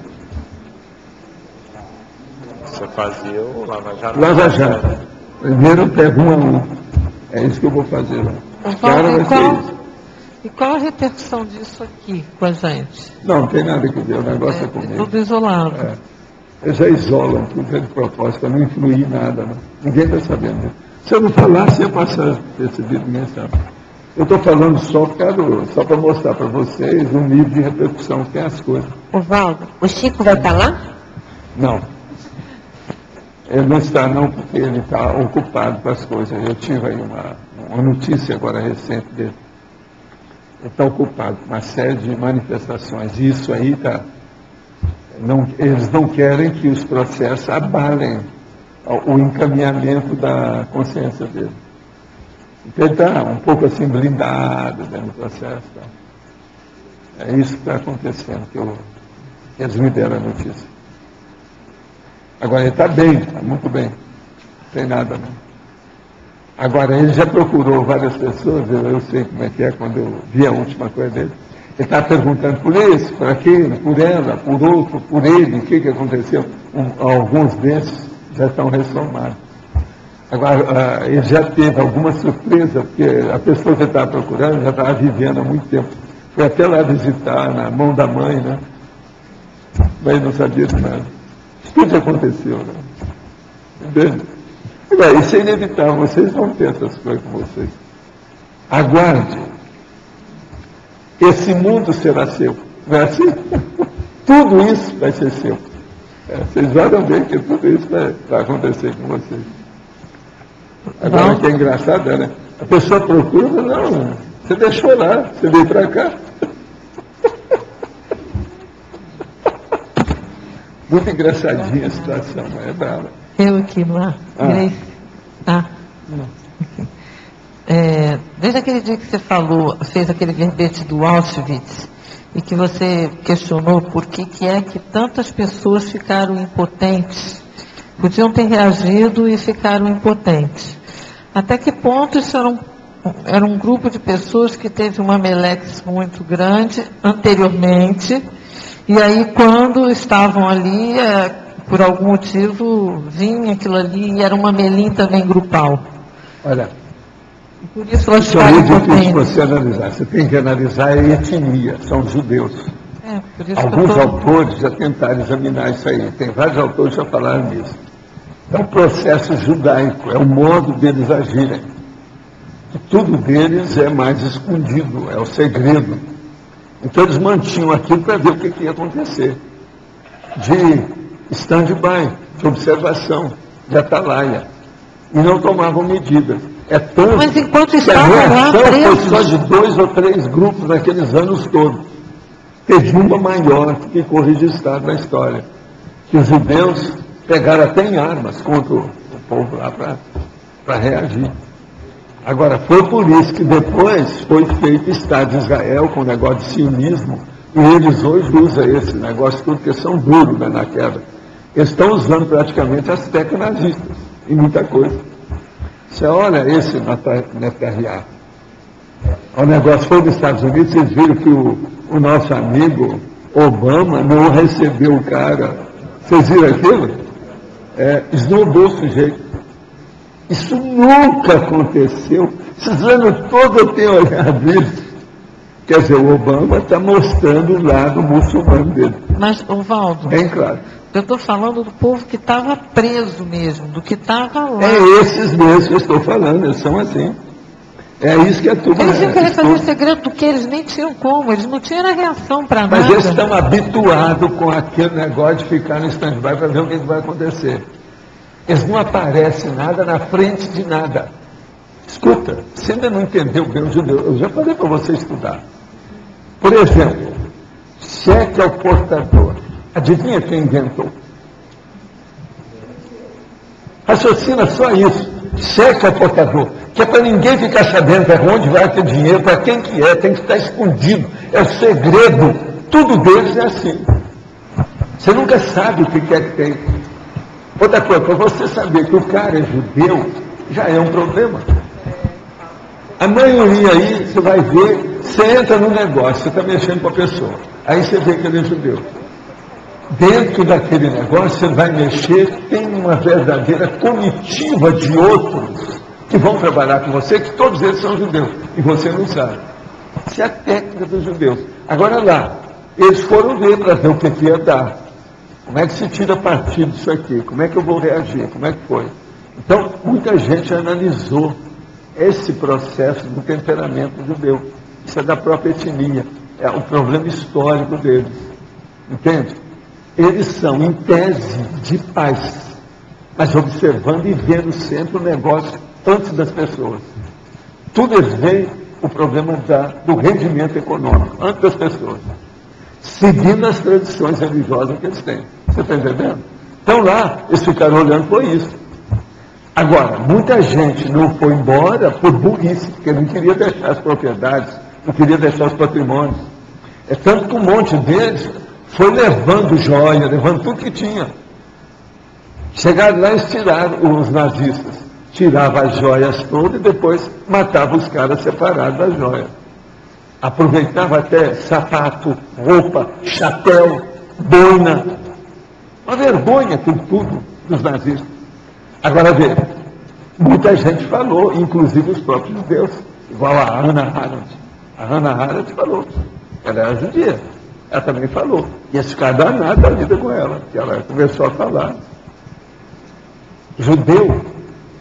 Você fazia o Lava Jato? Lava Jato. Primeiro eu pego um a um. É isso que eu vou fazer lá. E qual a repercussão disso aqui com a gente? Não tem nada que ver, o negócio é comigo. Tudo isolado. Eles já isolam, tudo é de propósito, para não influir em nada. Não. Ninguém está sabendo. Se eu não falasse, ia passar percebido, ninguém sabe. Eu estou falando só para mostrar para vocês o nível de repercussão que tem as coisas. Oswaldo, o Chico vai estar lá? Não. Ele não está não, porque ele está ocupado com as coisas. Eu tive aí uma notícia agora recente dele. Ele está ocupado com uma série de manifestações. E isso aí está... eles não querem que os processos abalem o encaminhamento da consciência dele. Então ele está um pouco assim blindado dentro do processo. Tá? É isso que está acontecendo, que eles me deram a notícia. Agora ele está bem, está muito bem. Não tem nada não. Agora ele já procurou várias pessoas, eu sei como é que é quando eu vi a última coisa dele. Ele está perguntando por esse, por aquele, por ela, por outro, por ele, o que aconteceu. Alguns desses já estão ressomados. Agora, ele já teve alguma surpresa, porque a pessoa que ele estava procurando já estava vivendo há muito tempo. Foi até lá visitar, na mão da mãe, né? Mas não sabia de nada. Isso tudo aconteceu, né? Entende? Agora, isso é inevitável, vocês vão ter essas coisas com vocês. Aguarde. Esse mundo será seu. Não é assim? Tudo isso vai ser seu. Vocês vão ver que tudo isso vai acontecer com vocês. Agora, o que é engraçado é, né? A pessoa procura, não, você deixou lá, você veio para cá. Muito engraçadinha a situação, é brava. Eu aqui lá, Grace. desde aquele dia que você falou, fez aquele verbete do Auschwitz, e que você questionou por que é que tantas pessoas ficaram impotentes, podiam ter reagido e ficaram impotentes. Até que ponto isso era um grupo de pessoas que teve uma melex muito grande anteriormente, e aí quando estavam ali, por algum motivo, vinha aquilo ali e era uma melim também grupal. Olha, por isso elas isso é difícil você analisar. Você tem que analisar a etnia, são os judeus. Por isso alguns autores já tentaram examinar isso aí. Tem vários autores que já falaram nisso. É um processo judaico, é o modo deles agirem. E tudo deles é mais escondido, é o segredo. Então eles mantinham aquilo para ver o que ia acontecer. De stand-by, de observação, de atalaia. E não tomavam medidas. É tanto Mas enquanto que a estavam lá reação foi presos, só de 2 ou 3 grupos naqueles anos todos. Teve uma maior que ficou registrada na história. Que os judeus pegaram até em armas contra o povo lá para reagir. Agora, foi por isso que depois foi feito o Estado de Israel com o negócio de sionismo, e eles hoje usam esse negócio tudo, porque são duros, né, na queda. Eles estão usando praticamente as técnicas nazistas, em muita coisa. Você olha esse Netanyahu, o negócio foi dos Estados Unidos, vocês viram que o nosso amigo Obama não recebeu o cara. Vocês viram aquilo? Esnobou o sujeito. Isso nunca aconteceu. Esses anos todos eu tenho olhado isso. Quer dizer, o Obama está mostrando o lado muçulmano dele. Mas, Valdo, bem claro. Eu estou falando do povo que estava preso mesmo, do que estava lá. É esses mesmos que eu estou falando, eles são assim. É isso que a turma... Eles iam querer fazer segredo do que eles nem tinham como, eles não tinham reação para nada. Mas eles estão habituados com aquele negócio de ficar no stand-by para ver o que vai acontecer. Eles não aparecem nada na frente de nada. Escuta, você ainda não entendeu bem o judeu, eu já falei para você estudar. Por exemplo, cheque ao portador. Adivinha quem inventou? Raciocina só isso. Cheque ao portador. Que é para ninguém ficar sabendo para onde vai aquele dinheiro, para quem que é, tem que estar escondido. É o segredo. Tudo deles é assim. Você nunca sabe o que é que tem. Outra coisa, para você saber que o cara é judeu, já é um problema. A maioria aí, você vai ver, você entra no negócio, você está mexendo com a pessoa. Aí você vê que ele é judeu. Dentro daquele negócio, você vai mexer, tem uma verdadeira comitiva de outros que vão trabalhar com você, que todos eles são judeus, e você não sabe. Isso é a técnica dos judeus. Agora lá, eles foram ver para ver o que ia dar. Como é que se tira partido disso aqui? Como é que eu vou reagir? Como é que foi? Então, muita gente analisou esse processo do temperamento judeu. Isso é da própria etnia. É o problema histórico deles. Entende? Eles são, em tese, de paz, mas observando e vendo sempre o negócio antes das pessoas. Tudo eles veem o problema do rendimento econômico, antes das pessoas, seguindo as tradições religiosas que eles têm. Você está entendendo? Então lá, eles ficaram olhando por isso. Agora, muita gente não foi embora por burrice, porque não queria deixar as propriedades, não queria deixar os patrimônios. É tanto que um monte deles foi levando joia, levando tudo que tinha. Chegaram lá e tiraram, os nazistas, tiravam as joias todas e depois matavam os caras separados das joias. Aproveitava até sapato, roupa, chapéu, boina. Uma vergonha com tudo dos nazistas. Agora veja, muita gente falou, inclusive os próprios judeus, igual a Hannah Arendt. A Hannah Arendt falou, ela era judia, ela também falou. Ia ficar danada a vida com ela, que ela começou a falar. Judeu,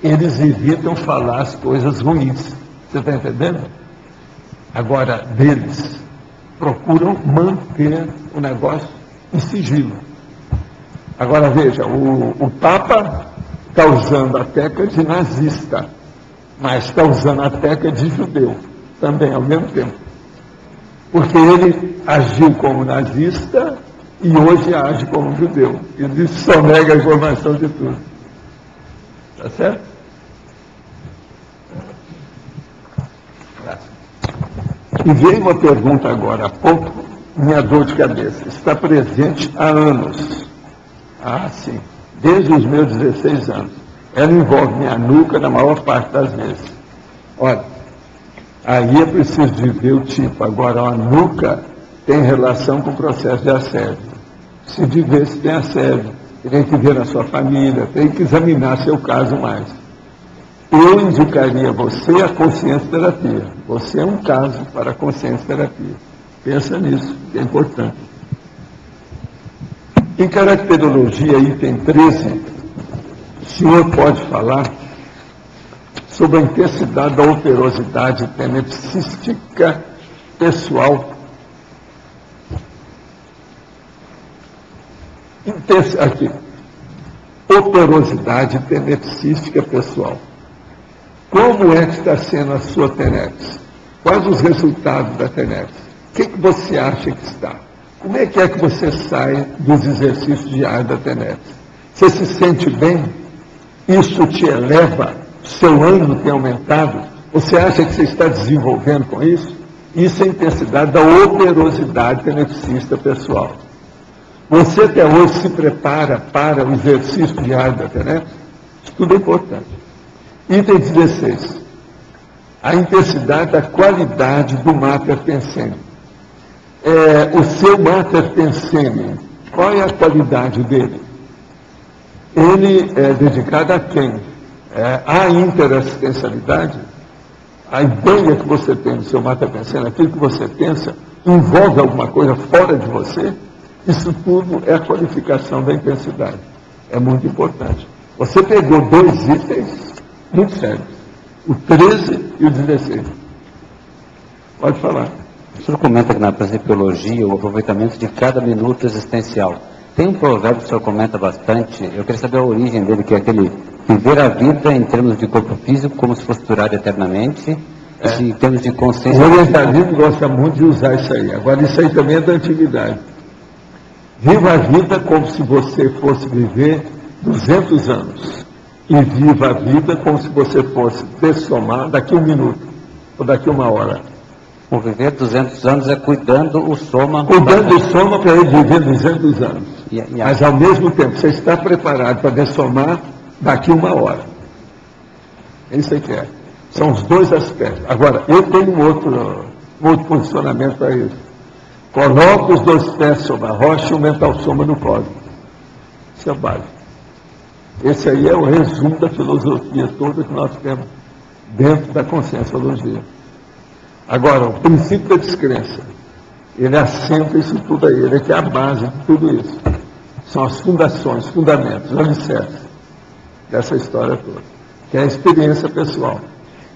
eles evitam falar as coisas ruins. Você está entendendo? Agora, deles, procuram manter o negócio em sigilo. Agora veja, o Papa está usando a técnica de nazista, mas está usando a técnica de judeu também ao mesmo tempo. Porque ele agiu como nazista e hoje age como judeu. Ele só nega a informação de tudo. Tá certo? E veio uma pergunta agora há pouco, minha dor de cabeça. Está presente há anos. Ah, sim. Desde os meus 16 anos. Ela envolve minha nuca na maior parte das vezes. Olha, aí é preciso de ver o tipo. Agora, a nuca tem relação com o processo de assédio. Se de ver se tem assédio, tem que ver na sua família, tem que examinar seu caso mais. Eu indicaria você a consciência terapia. Você é um caso para a consciência terapia. Pensa nisso, que é importante. Em caracterologia, item 13, o senhor pode falar sobre a intensidade da operosidade tenepsística pessoal. Aqui. Operosidade tenepsística pessoal. Como é que está sendo a sua TENEPS? Quais os resultados da TENEPS? O que você acha que está? Como é que você sai dos exercícios diários da TENEPS? Você se sente bem? Isso te eleva? Seu ânimo tem aumentado? Você acha que você está desenvolvendo com isso? Isso é a intensidade da operosidade tenepsista pessoal. Você até hoje se prepara para o exercício diário da TENEPS? Isso tudo é importante. Item 16. A intensidade da qualidade do mater pensene. O seu mater pensene, qual é a qualidade dele? Ele é dedicado a quem? A interassistencialidade? A ideia que você tem do seu mater pensene, aquilo que você pensa, envolve alguma coisa fora de você? Isso tudo é a qualificação da intensidade. É muito importante. Você pegou dois itens muito sérios. O 13 e o 16. Pode falar. O senhor comenta que na psicologia o aproveitamento de cada minuto existencial. Tem um provérbio que o senhor comenta bastante, eu queria saber a origem dele, que é aquele viver a vida em termos de corpo físico como se fosse durar eternamente, e em termos de consciência... O orientalismo gosta muito de usar isso aí. Agora, isso aí também é da antiguidade. Viva a vida como se você fosse viver 200 anos. E viva a vida como se você fosse dessomar daqui a 1 minuto, ou daqui a 1 hora. O viver 200 anos é cuidando o soma... Cuidando do soma para ele viver 200 anos. Mas, ao mesmo tempo, você está preparado para dessomar daqui a 1 hora. Isso aí que é. São os dois aspectos. Agora, eu tenho um outro posicionamento para isso. Coloca os 2 pés sobre a rocha e o mental soma no cosmos. Isso é básico. Esse aí é o resumo da filosofia toda que nós temos dentro da conscienciologia. Agora, o princípio da descrença, ele assenta isso tudo aí, ele é que é a base de tudo isso. São as fundações, fundamentos, os alicerces dessa história toda, que é a experiência pessoal.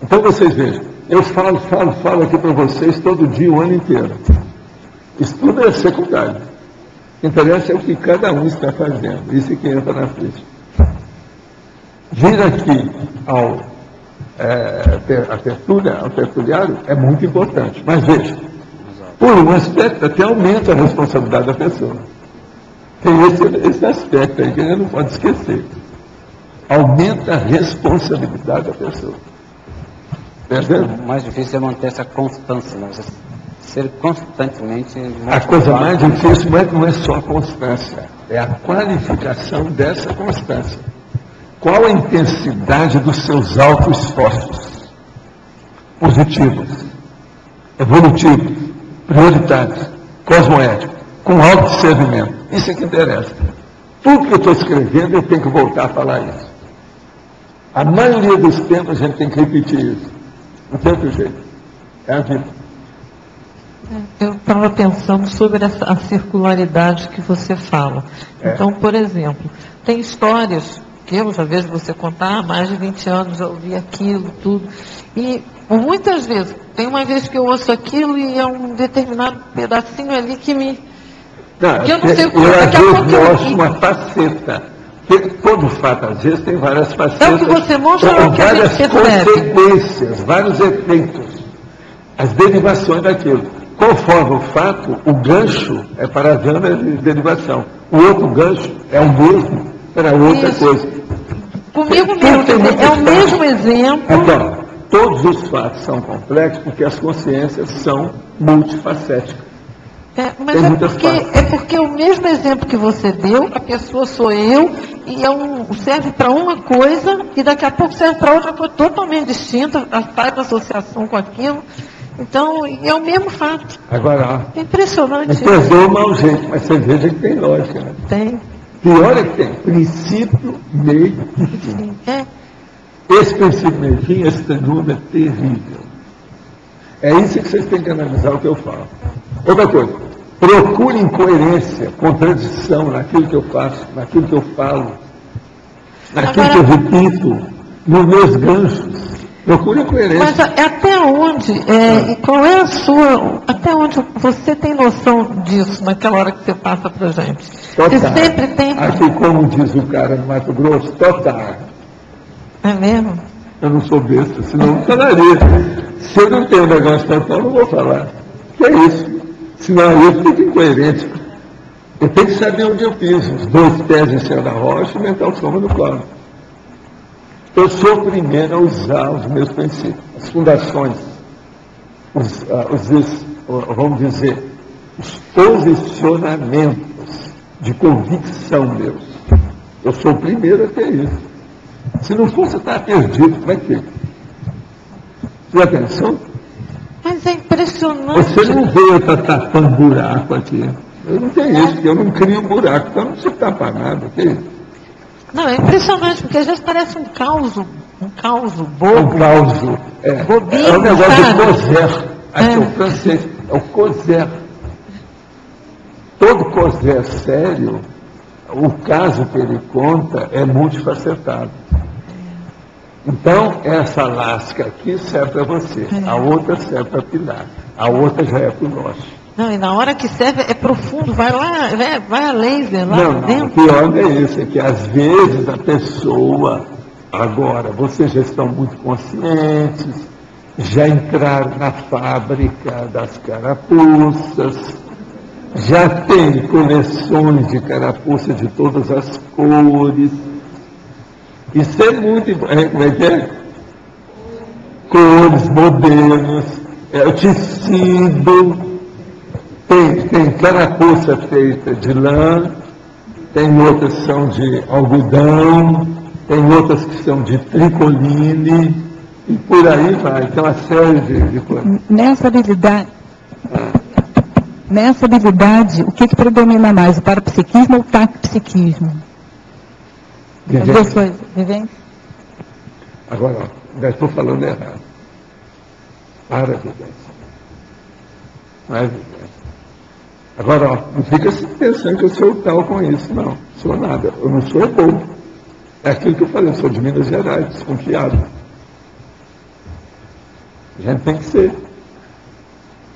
Então vocês vejam, eu falo aqui para vocês todo dia, o ano inteiro. Isso tudo é secundário. O que interessa é o que cada um está fazendo, isso que entra na frente. Vir aqui ao tertuliário é muito importante. Mas veja, por um aspecto até aumenta a responsabilidade da pessoa. Tem esse aspecto aí que a gente não pode esquecer. Aumenta a responsabilidade da pessoa. Entendeu? O mais difícil é manter essa constância, né? Você ser constantemente... A coisa mais difícil não é só a constância, é a qualificação dessa constância. Qual a intensidade dos seus auto-esforços? Positivos, evolutivos, prioritários, cosmoéticos, com autodiscernimento. Isso é que interessa. Tudo que eu estou escrevendo, eu tenho que voltar a falar isso. A maioria dos tempos a gente tem que repetir isso. Não tem outro jeito. É a vida. Eu estava pensando sobre a circularidade que você fala. Então, por exemplo, tem histórias que eu já vejo você contar há mais de 20 anos, já ouvi aquilo, tudo. E muitas vezes, tem uma vez que eu ouço aquilo e é um determinado pedacinho ali que me... que eu não sei o que daqui a pouco eu mostro uma faceta. Todo fato, às vezes, tem várias facetas. É o que você mostra, com várias consequências, vários efeitos. As derivações daquilo. Conforme o fato, o gancho é para a derivação. O outro gancho é o mesmo para outra coisa. Comigo mesmo, é o mesmo exemplo. Então, todos os fatos são complexos porque as consciências são multifacéticas. Mas é porque o mesmo exemplo que você deu, a pessoa sou eu, e serve para uma coisa, e daqui a pouco serve para outra coisa totalmente distinta, faz associação com aquilo. Então, é o mesmo fato. Agora, é impressionante. Perdoa o mau jeito, mas você veja que tem lógica, né? Tem. Pior é que tem princípio, meio e fim. Esse princípio, meio e fim, esse número é terrível. É isso que vocês têm que analisar o que eu falo. Outra coisa, procurem coerência, contradição naquilo que eu faço, naquilo que eu falo, naquilo que eu repito, nos meus ganchos. Procurem coerência. Mas até onde, e qual é a sua, até onde você tem noção disso naquela hora que você passa para a gente? Você sempre tem... Aqui, como diz o cara no Mato Grosso, total. É mesmo? Eu não sou besta, senão eu não falaria. Se eu não tenho um negócio total, eu não vou falar. Que é isso? Senão eu fico incoerente. Eu tenho que saber onde eu piso. Os 2 pés em cima da rocha e mental soma no colo. Eu sou o primeiro a usar os meus princípios, as fundações, vamos dizer, os posicionamentos de convicção meus. Eu sou o primeiro a ter isso. Se não for, você está perdido. Como é que fica? Presta atenção? Mas é impressionante. Você não vê eu estar tapando buraco aqui. Eu não tenho isso, porque eu não crio buraco, então não precisa tapar nada. Que isso? Não, é impressionante, porque às vezes parece um caos bobo. Um caos, bobinho, é um negócio sabe? de coser. Aqui é o francês, é o coser. Todo coser sério, o caso que ele conta é multifacetado. Então, essa lasca aqui serve para você, a outra serve para Pilar, a outra já é para o nosso. Não, e na hora que serve é profundo, vai lá, vai a laser lá dentro. O pior não é isso, é que às vezes a pessoa, agora, vocês já estão muito conscientes, já entraram na fábrica das carapuças, já tem coleções de carapuça de todas as cores. Isso é muito importante. Como é que é? Cores, modelos, o tecido. Tem carapuça feita de lã, tem outras que são de algodão, tem outras que são de tricoline, e por aí vai. Tem uma série de coisas. Nessa habilidade, o que predomina mais, o parapsiquismo ou o taquipsiquismo? As duas coisas, vivência? Agora, já estou falando errado. Para a vivência. Não é vivência. Agora, não fica pensando que eu sou tal com isso, não. Sou nada. Eu não sou bobo. É aquilo que eu falei, eu sou de Minas Gerais, desconfiado. A gente tem que ser.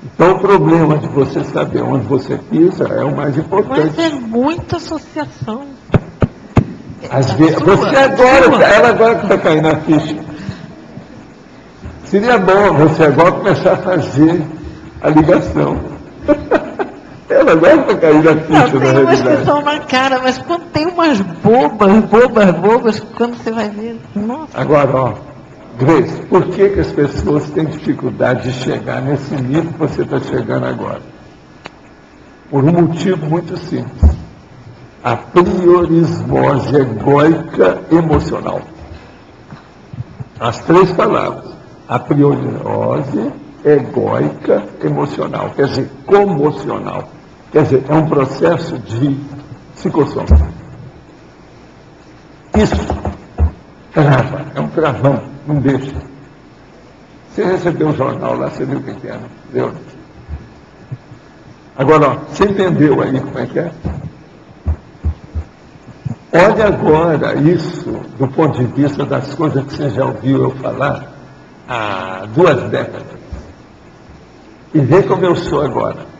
Então, o problema de você saber onde você pisa é o mais importante. Mas é muita associação. Às vezes, ela agora que está caindo na ficha. Seria bom você agora começar a fazer a ligação. Ela agora está caindo na ficha, na realidade. Tem umas que são na cara, mas quando tem umas bobas, quando você vai ver, nossa. Agora, Grace, por que as pessoas têm dificuldade de chegar nesse nível que você está chegando agora? Por um motivo muito simples. A priorismose egóica emocional. As 3 palavras. A priorismose egóica emocional. Quer dizer, comocional. Quer dizer, é um processo de psicossoma. Isso trava, é um travão, não deixa. Você recebeu um jornal lá, você viu o que era, entendeu? Agora, ó, você entendeu aí como é que é? Olha agora isso do ponto de vista das coisas que você já ouviu eu falar há 2 décadas. E vê como eu sou agora.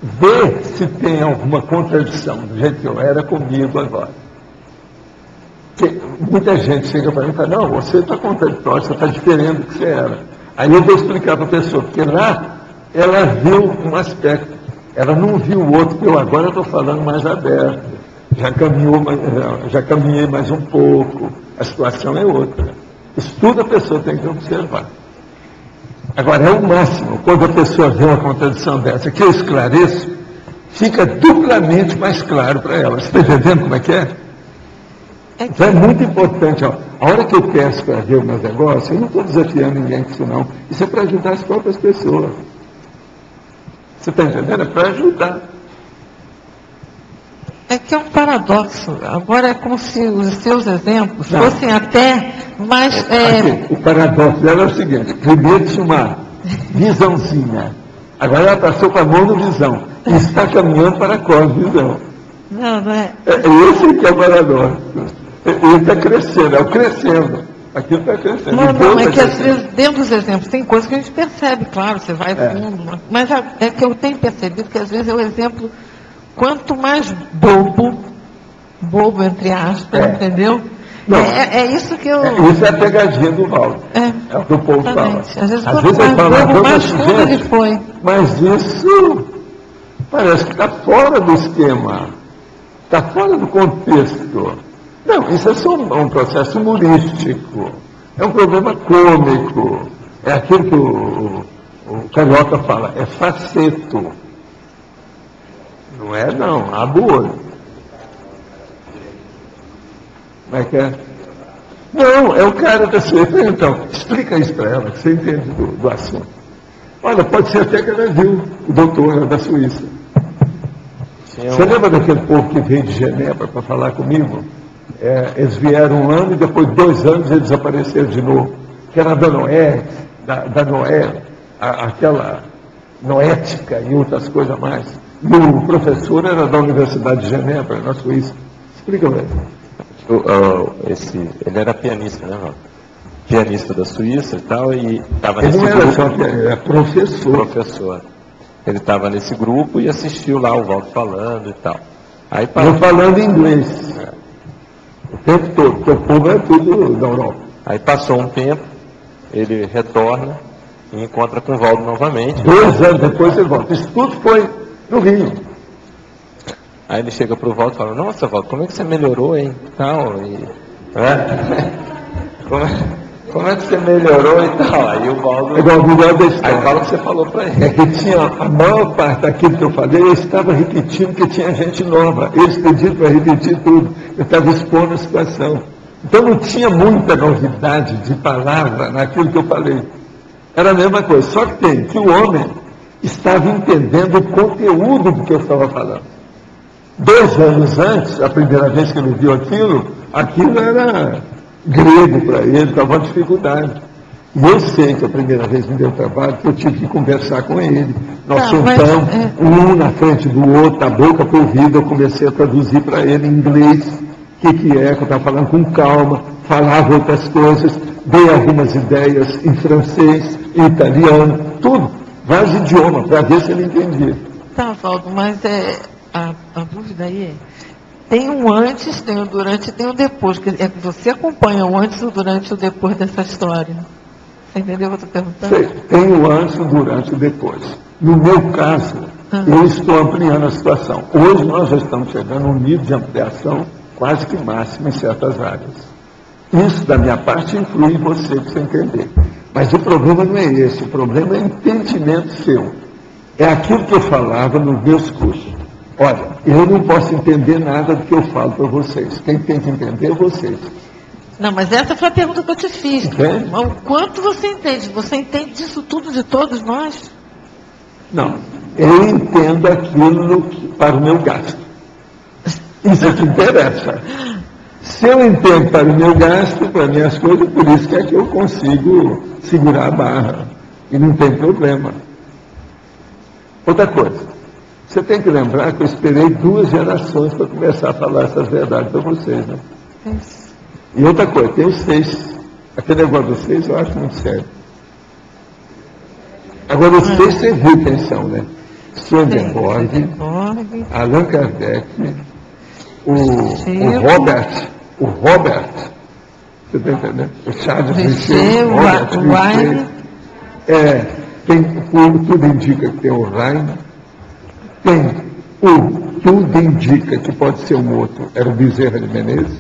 Vê se tem alguma contradição do jeito que eu era comigo agora. Porque muita gente chega para mim e fala, não, você está contraditório, você está diferente do que você era. Aí eu vou explicar para a pessoa, porque lá ela viu um aspecto, ela não viu o outro, que eu agora estou falando mais aberto. Já caminhei mais um pouco, a situação é outra. Isso tudo a pessoa tem que observar. Agora, é o máximo, quando a pessoa vê uma contradição dessa, que eu esclareço, fica duplamente mais claro para ela. Você está entendendo como é que é? Então é muito importante. Ó, a hora que eu peço para ver o meu negócio, eu não estou desafiando ninguém com isso não. Isso é para ajudar as próprias pessoas. Você está entendendo? É para ajudar. É que é um paradoxo. Agora é como se os seus exemplos fossem até mais... Aqui, o paradoxo dela é o seguinte. Primeiro tinha uma visãozinha. Agora ela passou com a mão no visão. E está caminhando para a cosvisão. Não é? Esse que é o paradoxo. Ele está crescendo, é o crescendo. Aquilo está crescendo. Não, é que às vezes, dentro dos exemplos, tem coisas que a gente percebe, claro, você vai fundo. Mas é que eu tenho percebido que às vezes é o exemplo, quanto mais bobo entre aspas, entendeu? Não, é isso que eu... Isso é a pegadinha do Valdo. É o que o povo fala. Às vezes ele fala, bobo, mais fundo ele foi. Mas isso parece que está fora do esquema. Está fora do contexto. Não, isso é só um processo humorístico. É um problema cômico. É aquilo que o Carioca fala, é faceto. Não é não, abre o olho. Como é que é? Não, é o cara da Suíça. Então, explica isso para ela, que você entende do assunto. Olha, pode ser até que ela viu o doutor da Suíça. Você lembra daquele povo que veio de Genebra para falar comigo? Eles vieram um ano e depois de 2 anos eles desapareceram de novo. Que era da Noé, da Noé, aquela noética e outras coisas mais. E o professor era da Universidade de Genebra, na Suíça. Explica para ele era pianista, né, Valdo? Pianista da Suíça e tal, e estava nesse grupo. Ele não era só pianista, era professor. Professor. Ele estava nesse grupo e assistiu lá o Valdo falando e tal. Aí eu falando inglês. O tempo todo, porque o povo é tudo da Europa. Aí passou um tempo, ele retorna e encontra com o Valdo novamente. 2 anos depois ele volta. Isso tudo foi no Rio. Aí ele chega pro Valdo e fala, nossa, Valdo, como é que você melhorou, hein? Tal, como é que você melhorou e tal? Aí o Valdo... É igual o melhor da história. Aí fala o que você falou para ele. É que tinha a maior parte daquilo que eu falei, eu estava repetindo que tinha gente nova. Eles pediram para repetir tudo. Eu estava expondo a situação. Então não tinha muita novidade de palavra naquilo que eu falei. Era a mesma coisa. Só que o homem estava entendendo o conteúdo do que eu estava falando. 2 anos antes, a primeira vez que ele viu aquilo era grego para ele, estava uma dificuldade. E eu sei que a primeira vez me deu trabalho, que eu tive que conversar com ele. Nós sentamos, um na frente do outro, a boca por ouvido, eu comecei a traduzir para ele em inglês, o que é, que eu estava falando com calma, falava outras coisas, dei algumas ideias em francês, em italiano, tudo, vários idiomas, para ver se ele entendia. Tá, Valdo, mas a dúvida aí tem um antes, tem o durante e tem o depois. Você acompanha o antes, o durante e o depois dessa história. Você entendeu o que eu estou perguntando? Sei, tem o antes, o durante e o depois. No meu caso, eu estou ampliando a situação. Hoje nós já estamos chegando a um nível de ampliação quase que máximo em certas áreas. Isso, da minha parte, influi em você, para você entender. Mas o problema não é esse, o problema é o entendimento seu. É aquilo que eu falava nos meus cursos. Olha, eu não posso entender nada do que eu falo para vocês. Quem tem que entender é vocês. Não, mas essa foi a pergunta que eu te fiz. Entende? O quanto você entende? Você entende disso tudo de todos nós? Não, eu entendo aquilo para o meu gasto. Isso é que interessa. Se eu entendo para o meu gasto, para minhas coisas, por isso que é que eu consigo segurar a barra. E não tem problema. Outra coisa. Você tem que lembrar que eu esperei 2 gerações para começar a falar essas verdades para vocês, né? E outra coisa, tem os 6. Aquele negócio dos 6 eu acho muito sério. Agora, os 6 você viu quem são, né? Swedenborg, Allan Kardec, o Robert, você está entendendo? O Charles Richer, o Robert Richer. Tudo indica que tem o Rhein. Tudo indica que pode ser um outro, era o Bezerra de Menezes.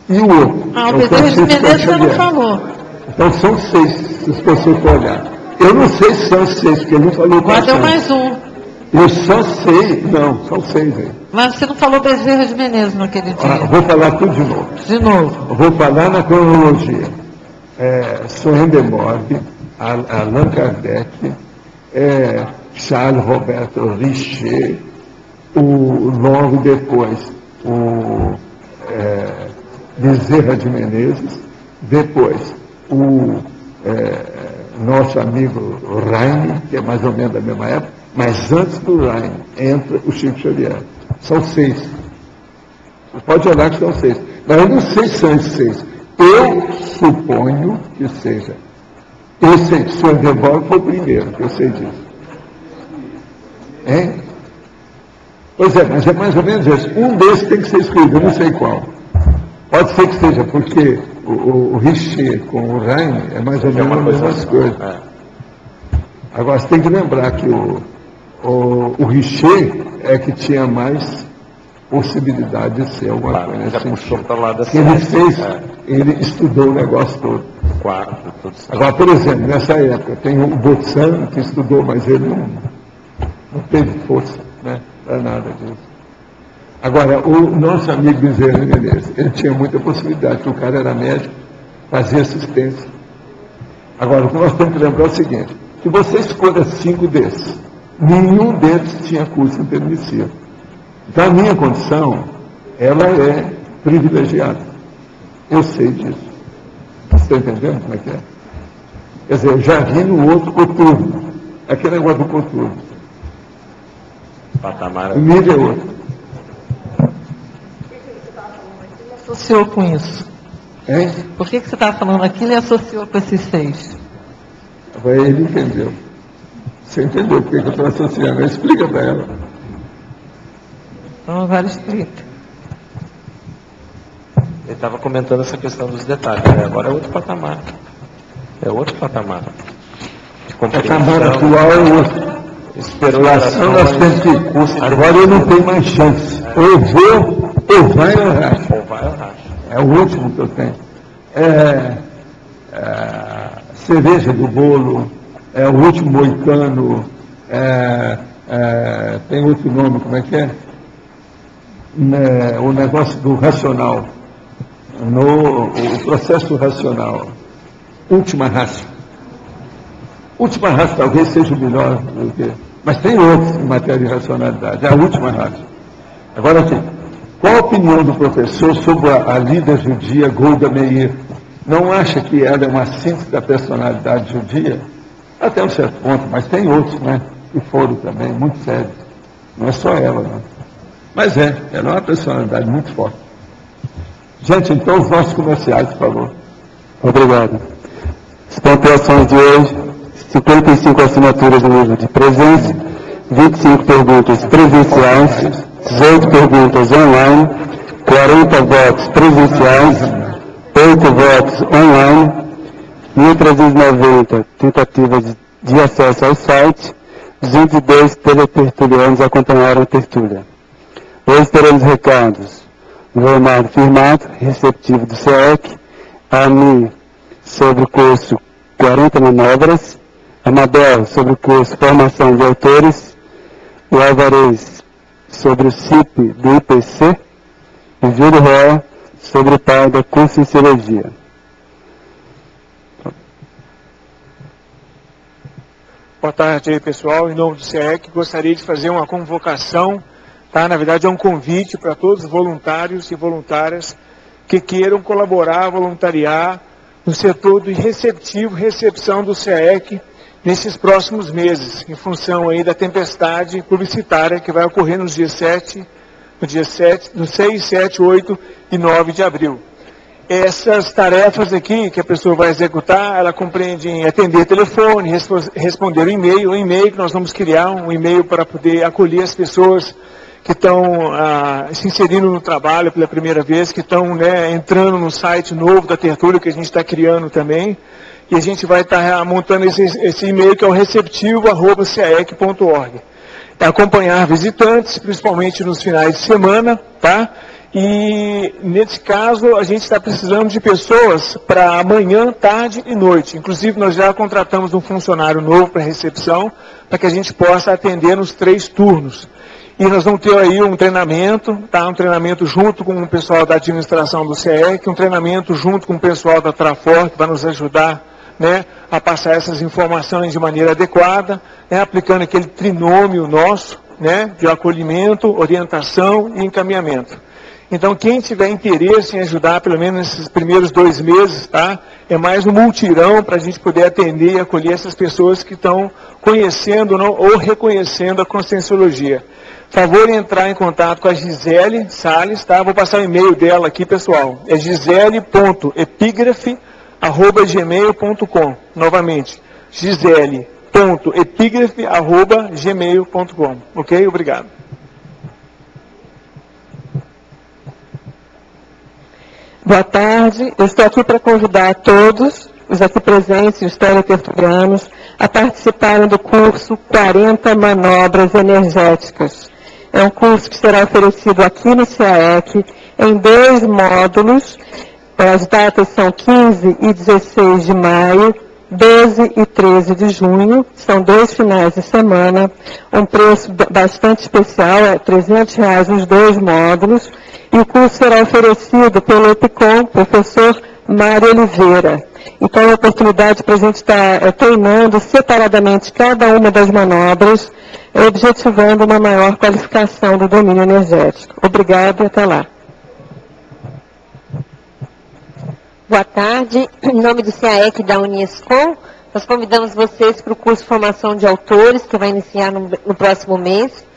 e o outro. Ah, é o Bezerra de Francisco Menezes você não Xavier. falou. Então são 6, se você for olhar. Eu não sei se são 6, porque ele não falou Agora deu quais são. mais um. Eu só sei, não, são 6 aí. Mas você não falou Bezerra de Menezes naquele dia. Vou falar tudo de novo. De novo. Vou falar na cronologia. Swedenborg, Allan Kardec, Charles Roberto Richer, logo depois o Bezerra de Menezes, depois o nosso amigo Raine, que é mais ou menos da mesma época, mas antes do Raine entra o Chico Xavier. São 6. Você pode olhar que são 6. Mas eu não sei se são esses 6. Eu suponho que seja. Eu sei que Swedenborg foi o primeiro, que eu sei disso. Hein? Pois é, mas é mais ou menos isso. Um desses tem que ser escolhido, eu não sei qual. Pode ser que seja, porque o Richer com o Raine é mais ou menos a mesma coisa. Agora, você tem que lembrar que o Richer é que tinha mais possibilidade de ser alguma coisa nesse sentido. Ele estudou o negócio todo. Agora, por exemplo, nessa época, tem o Botsano que estudou, mas ele não teve força, né, para nada disso. Agora, o nosso amigo Bezerra de Menezes, ele tinha muita possibilidade, porque o cara era médico, fazia assistência. Agora, o que nós temos que lembrar é o seguinte, se você escolha 5 desses, nenhum deles tinha curso intermissivo. Então, a minha condição, ela é privilegiada. Eu sei disso. Você está entendendo como é que é? Quer dizer, eu já vi no outro coturno. Aquele negócio do coturno. O nível é outro. Associou com isso? Hein? Por que você estava falando aquilo e associou com esses 6? Agora ele entendeu. Você entendeu por que eu estou associando? Explica para ela. Então, agora explica. Ele estava comentando essa questão dos detalhes, né? Agora é outro patamar. É outro patamar. De compreensão. Patamar atual é outro. Esperação nós temos que. Agora eu não tenho mais chance. Ou eu vou, ou vai ou racha. Ou vai ou racha. É o último que eu tenho. Cereja do bolo, o último moicano, tem outro nome, como é que é? O negócio do racional. O processo racional. Última raça. Última raça talvez seja o melhor do que. Mas tem outros em matéria de racionalidade. É a última raça. Agora aqui. Qual a opinião do professor sobre a líder judia Golda Meir? Não acha que ela é uma síntese da personalidade judia? Até um certo ponto, mas tem outros, né? Que foram também, muito sérios. Não é só ela, não. Mas ela é uma personalidade muito forte. Gente, então os nossos comerciais, por favor. Obrigado. As pontuações de hoje, 55 assinaturas no nível de presença, 25 perguntas presenciais, 18 perguntas online, 40 votos presenciais, 8 votos online, 1.390 tentativas de acesso ao site, 202 teletertulianos acompanharam a tertúlia. Hoje teremos recados do Leonardo Firmato, receptivo do SEEC, a mim sobre o curso 40 manobras, a Mabel sobre o curso Formação de Autores, o Alvarez sobre o CIP do IPC, e o Júlio Roa sobre o pai da Conscienciologia. Boa tarde, pessoal. Em nome do SEEC, gostaria de fazer uma convocação, tá? Na verdade, é um convite para todos os voluntários e voluntárias que queiram colaborar, voluntariar no setor de recepção do SEEC nesses próximos meses, em função aí da tempestade publicitária que vai ocorrer nos dias 6, 7, 8 e 9 de abril. Essas tarefas aqui que a pessoa vai executar, ela compreende em atender telefone, responder um e-mail que nós vamos criar, um e-mail para poder acolher as pessoas que estão se inserindo no trabalho pela primeira vez, que estão, né, entrando no site novo da Tertúlia, que a gente está criando também, e a gente vai estar montando esse e-mail que é o receptivo@ceaec.org. Acompanhar visitantes, principalmente nos finais de semana, tá? E, nesse caso, a gente está precisando de pessoas para manhã, tarde e noite. Inclusive, nós já contratamos um funcionário novo para recepção, para que a gente possa atender nos 3 turnos. E nós vamos ter aí um treinamento, tá? Um treinamento junto com o pessoal da administração do CEEC, um treinamento junto com o pessoal da Trafor, que vai nos ajudar, né, a passar essas informações de maneira adequada, né, aplicando aquele trinômio nosso, né, de acolhimento, orientação e encaminhamento. Então, quem tiver interesse em ajudar, pelo menos nesses primeiros 2 meses, tá, é mais um multirão para a gente poder atender e acolher essas pessoas que estão conhecendo ou reconhecendo a conscienciologia. Favor em entrar em contato com a Gisele Salles, tá? Vou passar o e-mail dela aqui, pessoal. É gisele.epigrafe@gmail.com. Novamente, gisele.epigrafe@gmail.com. Ok? Obrigado. Boa tarde, eu estou aqui para convidar a todos, os aqui presentes e os teletertulianos, a participarem do curso 40 Manobras Energéticas. É um curso que será oferecido aqui no CAEC em 2 módulos. As datas são 15 e 16 de maio, 12 e 13 de junho, são 2 finais de semana, um preço bastante especial, é R$ 300 os 2 módulos, e o curso será oferecido pelo EPICOM, professor Mário Oliveira. Então, é uma oportunidade para a gente estar treinando separadamente cada uma das manobras, objetivando uma maior qualificação do domínio energético. Obrigado e até lá. Boa tarde, em nome do CAEC da Unescom, nós convidamos vocês para o curso de formação de autores, que vai iniciar no próximo mês.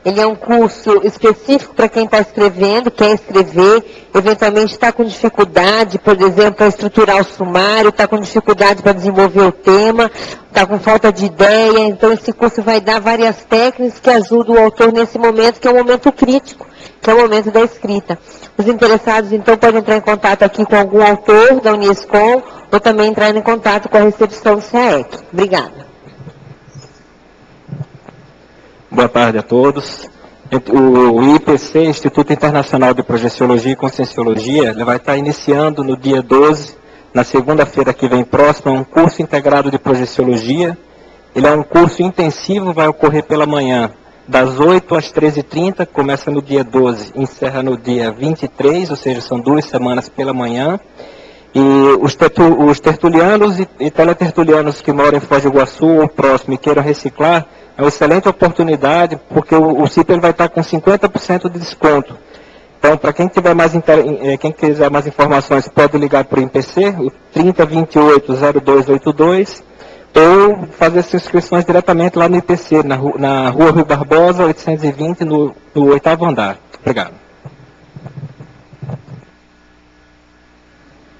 Ele é um curso específico para quem está escrevendo, quer escrever, eventualmente está com dificuldade, por exemplo, para estruturar o sumário, está com dificuldade para desenvolver o tema, está com falta de ideia. Então, esse curso vai dar várias técnicas que ajudam o autor nesse momento, que é um momento crítico, que é o momento da escrita. Os interessados, então, podem entrar em contato aqui com algum autor da Unescom, ou também entrar em contato com a recepção do CAEC. Obrigada. Boa tarde a todos. O IPC, Instituto Internacional de Projeciologia e Conscienciologia, ele vai estar iniciando no dia 12, na segunda-feira que vem próxima, um curso integrado de projeciologia. Ele é um curso intensivo, vai ocorrer pela manhã, das 8 às 13h30, começa no dia 12, encerra no dia 23, ou seja, são 2 semanas pela manhã. E os tertulianos e teletertulianos que moram em Foz do Iguaçu ou próximo e queiram reciclar, é uma excelente oportunidade, porque o CIP ele vai estar com 50% de desconto. Então, para quem quiser mais informações, pode ligar para o IPC, o 3028-0282, ou fazer as inscrições diretamente lá no IPC, na Rua Rui Barbosa, 820, no 8º andar. Obrigado.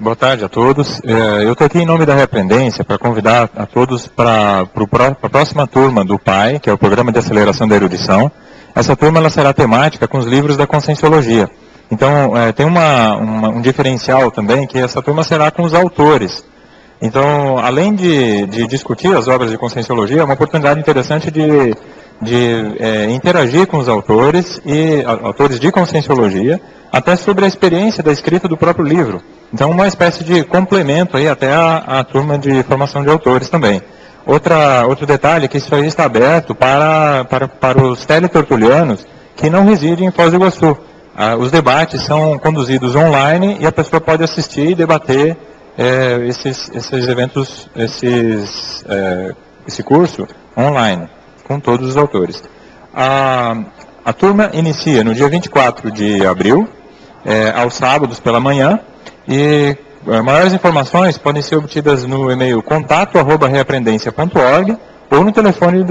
Boa tarde a todos. Eu estou aqui em nome da Reaprendência para convidar a todos para a próxima turma do PAI, que é o Programa de Aceleração da Erudição. Essa turma ela será temática com os livros da Conscienciologia. Então, tem um diferencial também, que essa turma será com os autores. Então, além de discutir as obras de Conscienciologia, é uma oportunidade interessante de interagir com os autores e autores de Conscienciologia, até sobre a experiência da escrita do próprio livro. Então, uma espécie de complemento aí até a turma de formação de autores também. Outro detalhe é que isso aí está aberto para os teletertulianos que não residem em Foz do Iguaçu. Os debates são conduzidos online e a pessoa pode assistir e debater esses eventos, esse curso online, com todos os autores. A turma inicia no dia 24 de abril, aos sábados pela manhã, e maiores informações podem ser obtidas no e-mail contato@reaprendência.org ou no telefone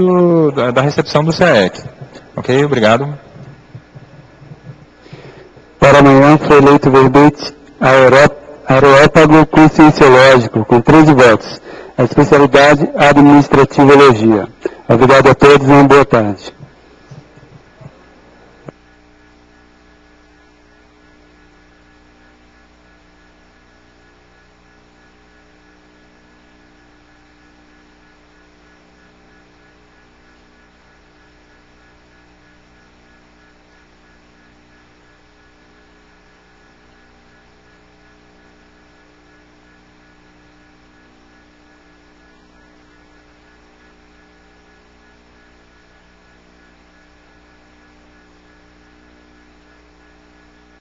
da recepção do CAEC. Ok? Obrigado. Para amanhã foi eleito verbete Areópago Conscienciológico, com 13 votos. A especialidade Administrativologia. Obrigado a todos e uma boa tarde.